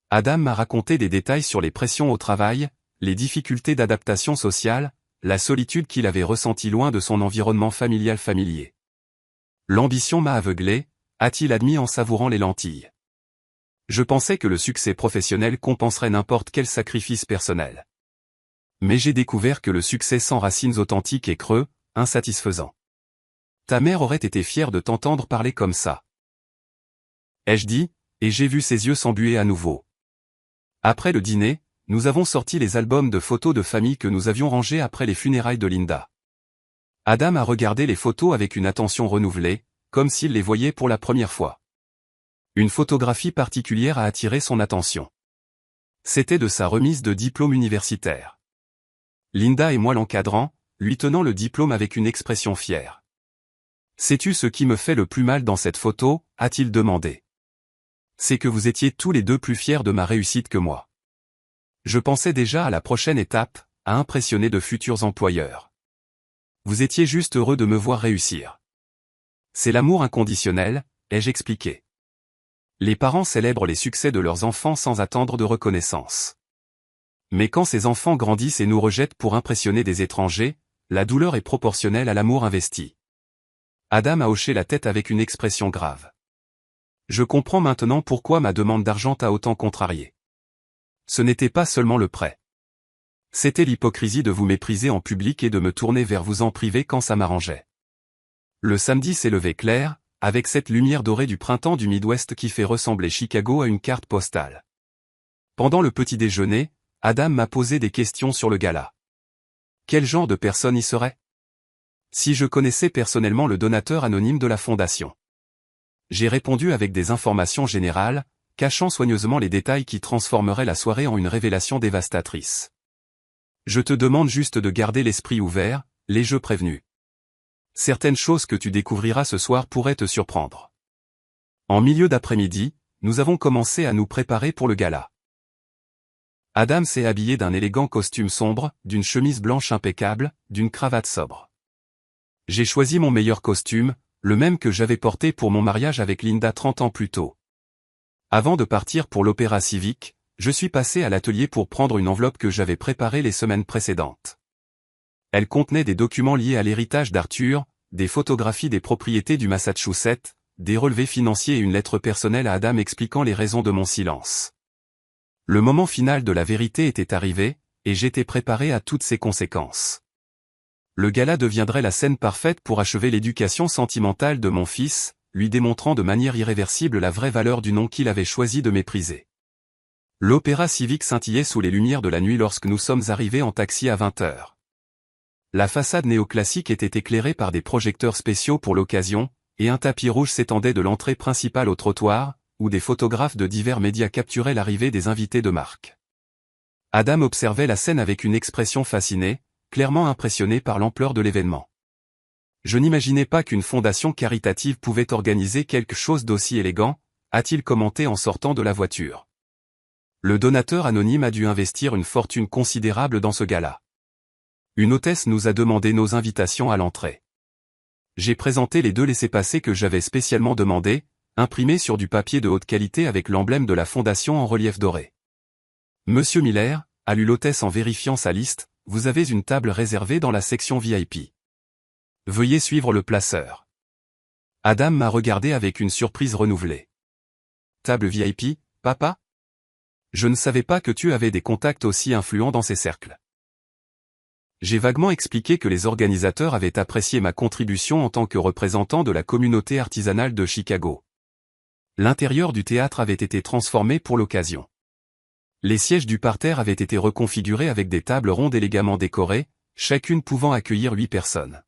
Adam m'a raconté des détails sur les pressions au travail, les difficultés d'adaptation sociale, la solitude qu'il avait ressentie loin de son environnement familier. L'ambition m'a aveuglé, a-t-il admis en savourant les lentilles. Je pensais que le succès professionnel compenserait n'importe quel sacrifice personnel. Mais j'ai découvert que le succès sans racines authentiques est creux, insatisfaisant. Ta mère aurait été fière de t'entendre parler comme ça. Ai-je dit, et j'ai vu ses yeux s'embuer à nouveau. Après le dîner, nous avons sorti les albums de photos de famille que nous avions rangés après les funérailles de Linda. Adam a regardé les photos avec une attention renouvelée, comme s'il les voyait pour la première fois. Une photographie particulière a attiré son attention. C'était de sa remise de diplôme universitaire. Linda et moi l'encadrant, lui tenant le diplôme avec une expression fière. « Sais-tu ce qui me fait le plus mal dans cette photo ?» a-t-il demandé. « C'est que vous étiez tous les deux plus fiers de ma réussite que moi. » Je pensais déjà à la prochaine étape, à impressionner de futurs employeurs. Vous étiez juste heureux de me voir réussir. C'est l'amour inconditionnel, ai-je expliqué. Les parents célèbrent les succès de leurs enfants sans attendre de reconnaissance. Mais quand ces enfants grandissent et nous rejettent pour impressionner des étrangers, la douleur est proportionnelle à l'amour investi. Adam a hoché la tête avec une expression grave. Je comprends maintenant pourquoi ma demande d'argent t'a autant contrarié. Ce n'était pas seulement le prêt. C'était l'hypocrisie de vous mépriser en public et de me tourner vers vous en privé quand ça m'arrangeait. Le samedi s'est levé clair, avec cette lumière dorée du printemps du Midwest qui fait ressembler Chicago à une carte postale. Pendant le petit déjeuner, Adam m'a posé des questions sur le gala. Quel genre de personne y serait? Si je connaissais personnellement le donateur anonyme de la fondation. J'ai répondu avec des informations générales, cachant soigneusement les détails qui transformeraient la soirée en une révélation dévastatrice. Je te demande juste de garder l'esprit ouvert, les jeux prévenus. Certaines choses que tu découvriras ce soir pourraient te surprendre. En milieu d'après-midi, nous avons commencé à nous préparer pour le gala. Adam s'est habillé d'un élégant costume sombre, d'une chemise blanche impeccable, d'une cravate sobre. J'ai choisi mon meilleur costume, le même que j'avais porté pour mon mariage avec Linda 30 ans plus tôt. Avant de partir pour l'opéra civique, je suis passé à l'atelier pour prendre une enveloppe que j'avais préparée les semaines précédentes. Elle contenait des documents liés à l'héritage d'Arthur, des photographies des propriétés du Massachusetts, des relevés financiers et une lettre personnelle à Adam expliquant les raisons de mon silence. Le moment final de la vérité était arrivé, et j'étais préparé à toutes ses conséquences. Le gala deviendrait la scène parfaite pour achever l'éducation sentimentale de mon fils, lui démontrant de manière irréversible la vraie valeur du nom qu'il avait choisi de mépriser. L'opéra civique scintillait sous les lumières de la nuit lorsque nous sommes arrivés en taxi à 20h. La façade néoclassique était éclairée par des projecteurs spéciaux pour l'occasion, et un tapis rouge s'étendait de l'entrée principale au trottoir, où des photographes de divers médias capturaient l'arrivée des invités de marque. Adam observait la scène avec une expression fascinée, clairement impressionné par l'ampleur de l'événement. Je n'imaginais pas qu'une fondation caritative pouvait organiser quelque chose d'aussi élégant, a-t-il commenté en sortant de la voiture. Le donateur anonyme a dû investir une fortune considérable dans ce gala. Une hôtesse nous a demandé nos invitations à l'entrée. J'ai présenté les 2 laissez-passer que j'avais spécialement demandés, imprimés sur du papier de haute qualité avec l'emblème de la fondation en relief doré. Monsieur Miller, a lu l'hôtesse en vérifiant sa liste, vous avez une table réservée dans la section VIP. Veuillez suivre le placeur. Adam m'a regardé avec une surprise renouvelée. Table VIP, papa? Je ne savais pas que tu avais des contacts aussi influents dans ces cercles. J'ai vaguement expliqué que les organisateurs avaient apprécié ma contribution en tant que représentant de la communauté artisanale de Chicago. L'intérieur du théâtre avait été transformé pour l'occasion. Les sièges du parterre avaient été reconfigurés avec des tables rondes élégamment décorées, chacune pouvant accueillir 8 personnes.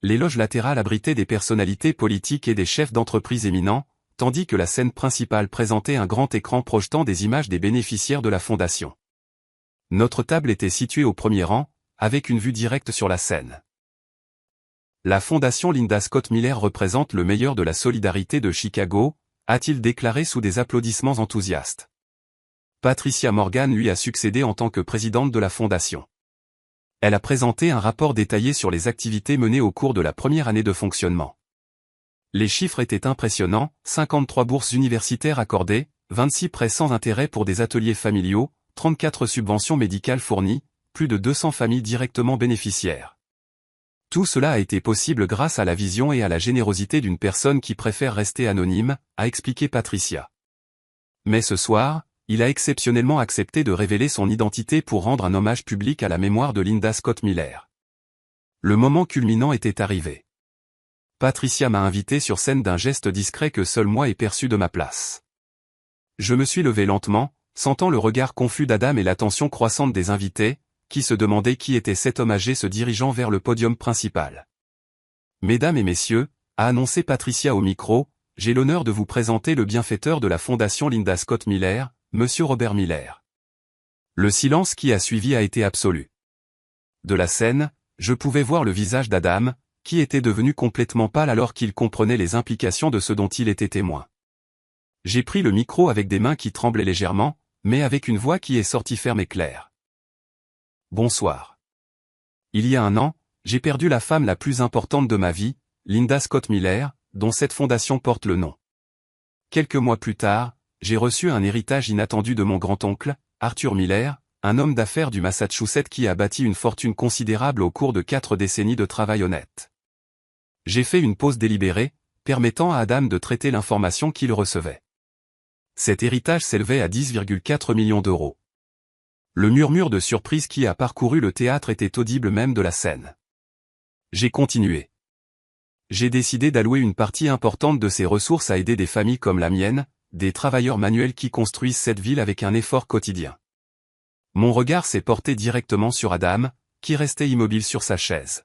Les loges latérales abritaient des personnalités politiques et des chefs d'entreprise éminents, tandis que la scène principale présentait un grand écran projetant des images des bénéficiaires de la fondation. Notre table était située au premier rang, avec une vue directe sur la scène. La fondation Linda Scott Miller représente le meilleur de la solidarité de Chicago, a-t-il déclaré sous des applaudissements enthousiastes. Patricia Morgan lui a succédé en tant que présidente de la fondation. Elle a présenté un rapport détaillé sur les activités menées au cours de la première année de fonctionnement. Les chiffres étaient impressionnants, 53 bourses universitaires accordées, 26 prêts sans intérêt pour des ateliers familiaux, 34 subventions médicales fournies, plus de 200 familles directement bénéficiaires. Tout cela a été possible grâce à la vision et à la générosité d'une personne qui préfère rester anonyme, a expliqué Patricia. Mais ce soir, il a exceptionnellement accepté de révéler son identité pour rendre un hommage public à la mémoire de Linda Scott Miller. Le moment culminant était arrivé. Patricia m'a invité sur scène d'un geste discret que seul moi ai perçu de ma place. Je me suis levé lentement, sentant le regard confus d'Adam et l'attention croissante des invités, qui se demandaient qui était cet homme âgé se dirigeant vers le podium principal. Mesdames et messieurs, a annoncé Patricia au micro, j'ai l'honneur de vous présenter le bienfaiteur de la fondation Linda Scott Miller, Monsieur Robert Miller. Le silence qui a suivi a été absolu. De la scène, je pouvais voir le visage d'Adam, qui était devenu complètement pâle alors qu'il comprenait les implications de ce dont il était témoin. J'ai pris le micro avec des mains qui tremblaient légèrement, mais avec une voix qui est sortie ferme et claire. Bonsoir. Il y a un an, j'ai perdu la femme la plus importante de ma vie, Linda Scott Miller, dont cette fondation porte le nom. Quelques mois plus tard, j'ai reçu un héritage inattendu de mon grand-oncle, Arthur Miller, un homme d'affaires du Massachusetts qui a bâti une fortune considérable au cours de 4 décennies de travail honnête. J'ai fait une pause délibérée, permettant à Adam de traiter l'information qu'il recevait. Cet héritage s'élevait à 10,4 millions d'euros. Le murmure de surprise qui a parcouru le théâtre était audible même de la scène. J'ai continué. J'ai décidé d'allouer une partie importante de ces ressources à aider des familles comme la mienne, des travailleurs manuels qui construisent cette ville avec un effort quotidien. Mon regard s'est porté directement sur Adam, qui restait immobile sur sa chaise.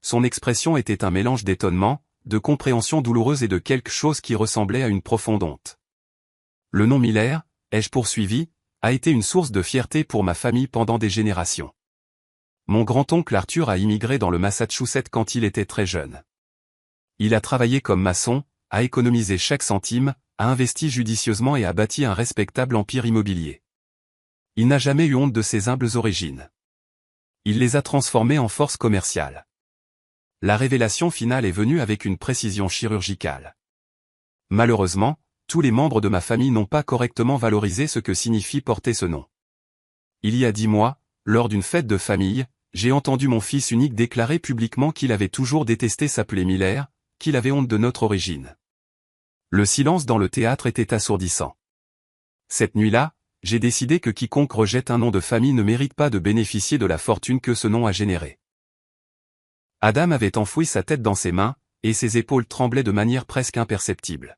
Son expression était un mélange d'étonnement, de compréhension douloureuse et de quelque chose qui ressemblait à une profonde honte. Le nom Miller, ai-je poursuivi, a été une source de fierté pour ma famille pendant des générations. Mon grand-oncle Arthur a immigré dans le Massachusetts quand il était très jeune. Il a travaillé comme maçon, a économisé chaque centime, a investi judicieusement et a bâti un respectable empire immobilier. Il n'a jamais eu honte de ses humbles origines. Il les a transformées en force commerciale. La révélation finale est venue avec une précision chirurgicale. Malheureusement, tous les membres de ma famille n'ont pas correctement valorisé ce que signifie porter ce nom. Il y a 10 mois, lors d'une fête de famille, j'ai entendu mon fils unique déclarer publiquement qu'il avait toujours détesté s'appeler Miller, qu'il avait honte de notre origine. Le silence dans le théâtre était assourdissant. Cette nuit-là, j'ai décidé que quiconque rejette un nom de famille ne mérite pas de bénéficier de la fortune que ce nom a générée. Adam avait enfoui sa tête dans ses mains, et ses épaules tremblaient de manière presque imperceptible.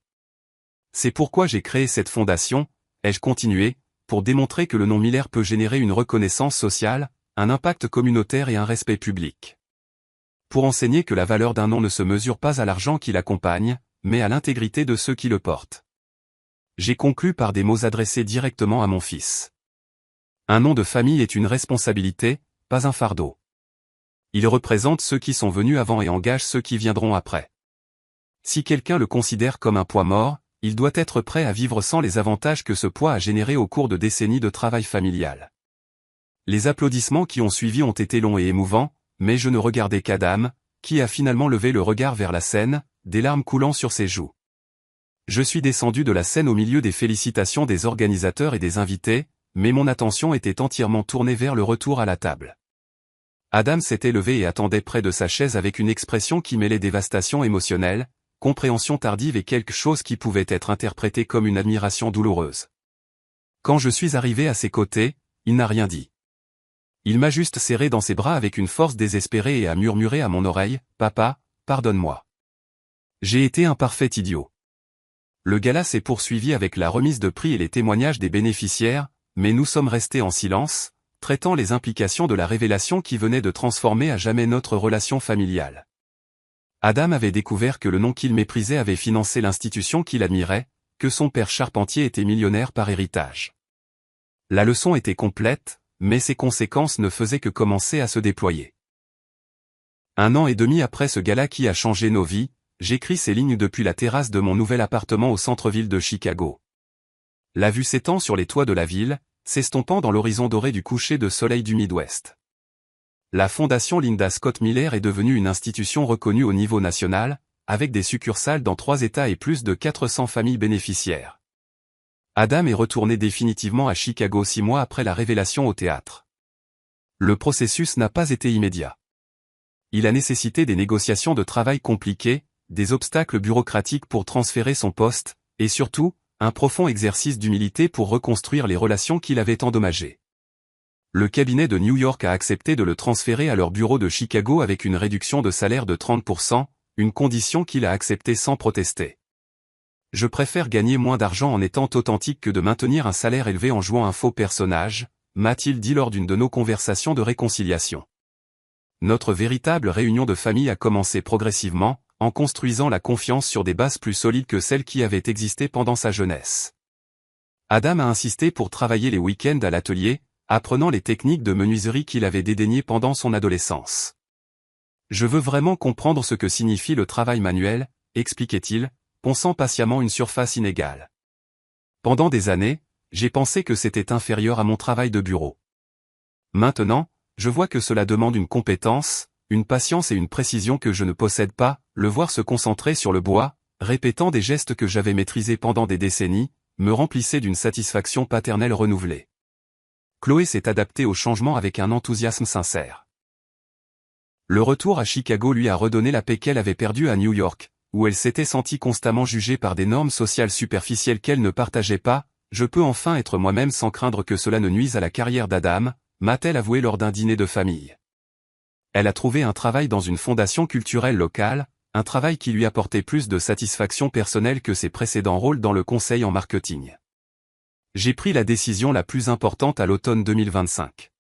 C'est pourquoi j'ai créé cette fondation, ai-je continué, pour démontrer que le nom Miller peut générer une reconnaissance sociale, un impact communautaire et un respect public. Pour enseigner que la valeur d'un nom ne se mesure pas à l'argent qui l'accompagne, mais à l'intégrité de ceux qui le portent. J'ai conclu par des mots adressés directement à mon fils. Un nom de famille est une responsabilité, pas un fardeau. Il représente ceux qui sont venus avant et engage ceux qui viendront après. Si quelqu'un le considère comme un poids mort, il doit être prêt à vivre sans les avantages que ce poids a générés au cours de décennies de travail familial. Les applaudissements qui ont suivi ont été longs et émouvants, mais je ne regardais qu'Adam, qui a finalement levé le regard vers la scène, des larmes coulant sur ses joues. Je suis descendu de la scène au milieu des félicitations des organisateurs et des invités, mais mon attention était entièrement tournée vers le retour à la table. Adam s'était levé et attendait près de sa chaise avec une expression qui mêlait dévastation émotionnelle, compréhension tardive et quelque chose qui pouvait être interprété comme une admiration douloureuse. Quand je suis arrivé à ses côtés, il n'a rien dit. Il m'a juste serré dans ses bras avec une force désespérée et a murmuré à mon oreille, « Papa, pardonne-moi. J'ai été un parfait idiot. » Le gala s'est poursuivi avec la remise de prix et les témoignages des bénéficiaires, mais nous sommes restés en silence, traitant les implications de la révélation qui venait de transformer à jamais notre relation familiale. Adam avait découvert que le nom qu'il méprisait avait financé l'institution qu'il admirait, que son père charpentier était millionnaire par héritage. La leçon était complète, mais ses conséquences ne faisaient que commencer à se déployer. 1 an et demi après ce gala qui a changé nos vies, j'écris ces lignes depuis la terrasse de mon nouvel appartement au centre-ville de Chicago. La vue s'étend sur les toits de la ville, s'estompant dans l'horizon doré du coucher de soleil du Midwest. La fondation Linda Scott Miller est devenue une institution reconnue au niveau national, avec des succursales dans 3 États et plus de 400 familles bénéficiaires. Adam est retourné définitivement à Chicago 6 mois après la révélation au théâtre. Le processus n'a pas été immédiat. Il a nécessité des négociations de travail compliquées, des obstacles bureaucratiques pour transférer son poste, et surtout, un profond exercice d'humilité pour reconstruire les relations qu'il avait endommagées. Le cabinet de New York a accepté de le transférer à leur bureau de Chicago avec une réduction de salaire de 30%, une condition qu'il a acceptée sans protester. Je préfère gagner moins d'argent en étant authentique que de maintenir un salaire élevé en jouant un faux personnage, m'a-t-il dit lors d'une de nos conversations de réconciliation. Notre véritable réunion de famille a commencé progressivement, en construisant la confiance sur des bases plus solides que celles qui avaient existé pendant sa jeunesse. Adam a insisté pour travailler les week-ends à l'atelier, apprenant les techniques de menuiserie qu'il avait dédaignées pendant son adolescence. Je veux vraiment comprendre ce que signifie le travail manuel, expliquait-il, ponçant patiemment une surface inégale. Pendant des années, j'ai pensé que c'était inférieur à mon travail de bureau. Maintenant, je vois que cela demande une compétence, une patience et une précision que je ne possède pas. Le voir se concentrer sur le bois, répétant des gestes que j'avais maîtrisés pendant des décennies, me remplissait d'une satisfaction paternelle renouvelée. Chloé s'est adaptée au changement avec un enthousiasme sincère. Le retour à Chicago lui a redonné la paix qu'elle avait perdue à New York, où elle s'était sentie constamment jugée par des normes sociales superficielles qu'elle ne partageait pas. Je peux enfin être moi-même sans craindre que cela ne nuise à la carrière d'Adam, m'a-t-elle avoué lors d'un dîner de famille. Elle a trouvé un travail dans une fondation culturelle locale, un travail qui lui apportait plus de satisfaction personnelle que ses précédents rôles dans le conseil en marketing. J'ai pris la décision la plus importante à l'automne 2025.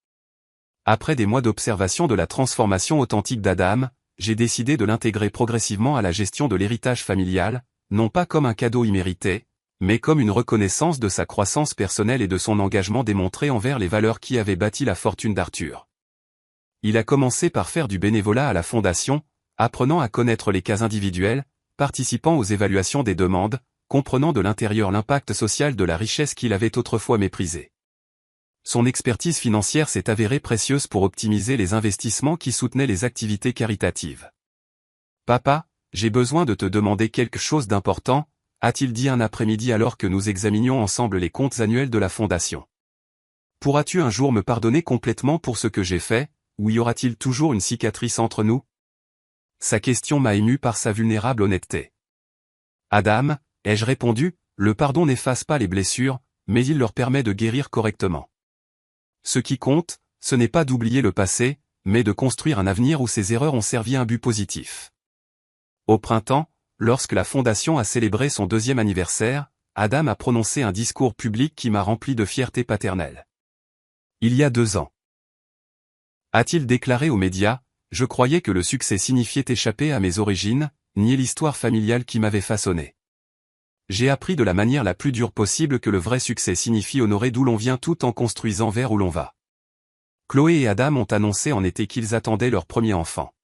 Après des mois d'observation de la transformation authentique d'Adam, j'ai décidé de l'intégrer progressivement à la gestion de l'héritage familial, non pas comme un cadeau immérité, mais comme une reconnaissance de sa croissance personnelle et de son engagement démontré envers les valeurs qui avaient bâti la fortune d'Arthur. Il a commencé par faire du bénévolat à la fondation, apprenant à connaître les cas individuels, participant aux évaluations des demandes, comprenant de l'intérieur l'impact social de la richesse qu'il avait autrefois méprisée. Son expertise financière s'est avérée précieuse pour optimiser les investissements qui soutenaient les activités caritatives. « Papa, j'ai besoin de te demander quelque chose d'important », a-t-il dit un après-midi alors que nous examinions ensemble les comptes annuels de la fondation. « Pourras-tu un jour me pardonner complètement pour ce que j'ai fait, ou y aura-t-il toujours une cicatrice entre nous ?» Sa question m'a ému par sa vulnérable honnêteté. « Adam, ai-je répondu, le pardon n'efface pas les blessures, mais il leur permet de guérir correctement. Ce qui compte, ce n'est pas d'oublier le passé, mais de construire un avenir où ces erreurs ont servi un but positif. » Au printemps, lorsque la fondation a célébré son 2e anniversaire, Adam a prononcé un discours public qui m'a rempli de fierté paternelle. Il y a 2 ans. A-t-il déclaré aux médias, je croyais que le succès signifiait échapper à mes origines, nier l'histoire familiale qui m'avait façonné. J'ai appris de la manière la plus dure possible que le vrai succès signifie honorer d'où l'on vient tout en construisant vers où l'on va. Chloé et Adam ont annoncé en été qu'ils attendaient leur premier enfant.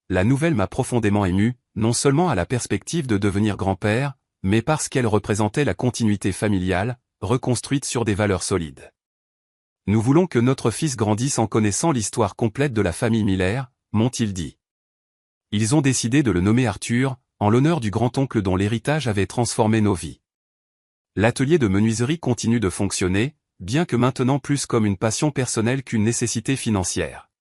La nouvelle m'a profondément ému, non seulement à la perspective de devenir grand-père, mais parce qu'elle représentait la continuité familiale, reconstruite sur des valeurs solides. Nous voulons que notre fils grandisse en connaissant l'histoire complète de la famille Miller, m'ont-ils dit. Ils ont décidé de le nommer Arthur, en l'honneur du grand-oncle dont l'héritage avait transformé nos vies. L'atelier de menuiserie continue de fonctionner, bien que maintenant plus comme une passion personnelle qu'une nécessité financière.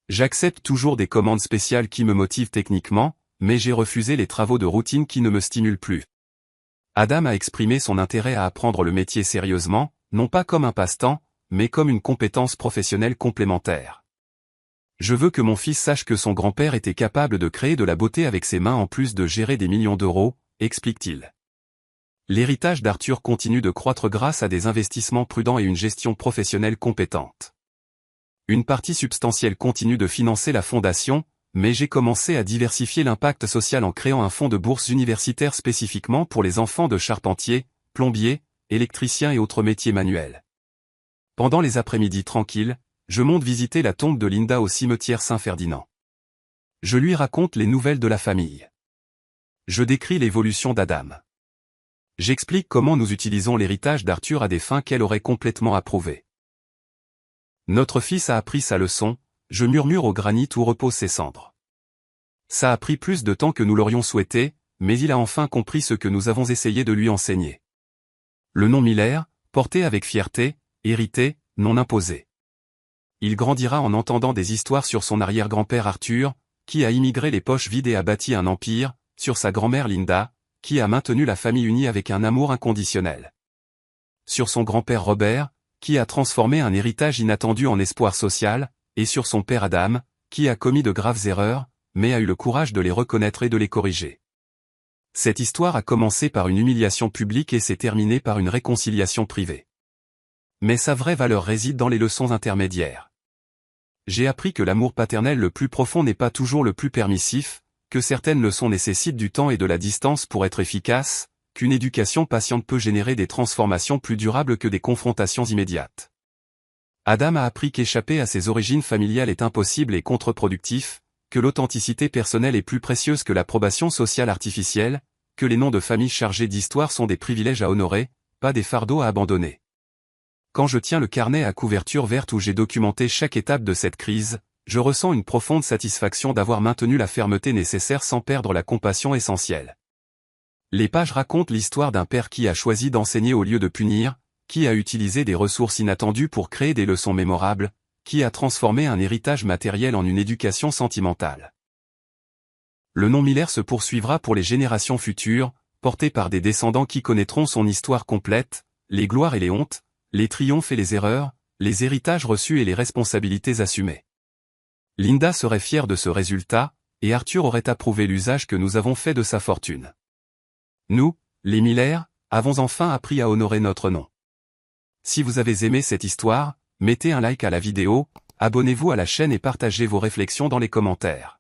J'accepte toujours des commandes spéciales qui me motivent techniquement, mais j'ai refusé les travaux de routine qui ne me stimulent plus. Adam a exprimé son intérêt à apprendre le métier sérieusement, non pas comme un passe-temps, mais comme une compétence professionnelle complémentaire. Je veux que mon fils sache que son grand-père était capable de créer de la beauté avec ses mains en plus de gérer des millions d'euros, explique-t-il. L'héritage d'Arthur continue de croître grâce à des investissements prudents et une gestion professionnelle compétente. Une partie substantielle continue de financer la fondation, mais j'ai commencé à diversifier l'impact social en créant un fonds de bourse universitaire spécifiquement pour les enfants de charpentiers, plombiers, électriciens et autres métiers manuels. Pendant les après-midi tranquilles, je monte visiter la tombe de Linda au cimetière Saint-Ferdinand. Je lui raconte les nouvelles de la famille. Je décris l'évolution d'Adam. J'explique comment nous utilisons l'héritage d'Arthur à des fins qu'elle aurait complètement approuvées. Notre fils a appris sa leçon, je murmure au granit où reposent ses cendres. Ça a pris plus de temps que nous l'aurions souhaité, mais il a enfin compris ce que nous avons essayé de lui enseigner. Le nom Miller, porté avec fierté, hérité, non imposé. Il grandira en entendant des histoires sur son arrière-grand-père Arthur, qui a immigré les poches vides et a bâti un empire, sur sa grand-mère Linda, qui a maintenu la famille unie avec un amour inconditionnel. Sur son grand-père Robert, qui a transformé un héritage inattendu en espoir social, et sur son père Adam, qui a commis de graves erreurs, mais a eu le courage de les reconnaître et de les corriger. Cette histoire a commencé par une humiliation publique et s'est terminée par une réconciliation privée. Mais sa vraie valeur réside dans les leçons intermédiaires. J'ai appris que l'amour paternel le plus profond n'est pas toujours le plus permissif, que certaines leçons nécessitent du temps et de la distance pour être efficaces, qu'une éducation patiente peut générer des transformations plus durables que des confrontations immédiates. Adam a appris qu'échapper à ses origines familiales est impossible et contre-productif, que l'authenticité personnelle est plus précieuse que l'approbation sociale artificielle, que les noms de famille chargés d'histoire sont des privilèges à honorer, pas des fardeaux à abandonner. Quand je tiens le carnet à couverture verte où j'ai documenté chaque étape de cette crise, je ressens une profonde satisfaction d'avoir maintenu la fermeté nécessaire sans perdre la compassion essentielle. Les pages racontent l'histoire d'un père qui a choisi d'enseigner au lieu de punir, qui a utilisé des ressources inattendues pour créer des leçons mémorables, qui a transformé un héritage matériel en une éducation sentimentale. Le nom Miller se poursuivra pour les générations futures, porté par des descendants qui connaîtront son histoire complète, les gloires et les hontes, les triomphes et les erreurs, les héritages reçus et les responsabilités assumées. Linda serait fière de ce résultat, et Arthur aurait approuvé l'usage que nous avons fait de sa fortune. Nous, les Miller, avons enfin appris à honorer notre nom. Si vous avez aimé cette histoire, mettez un like à la vidéo, abonnez-vous à la chaîne et partagez vos réflexions dans les commentaires.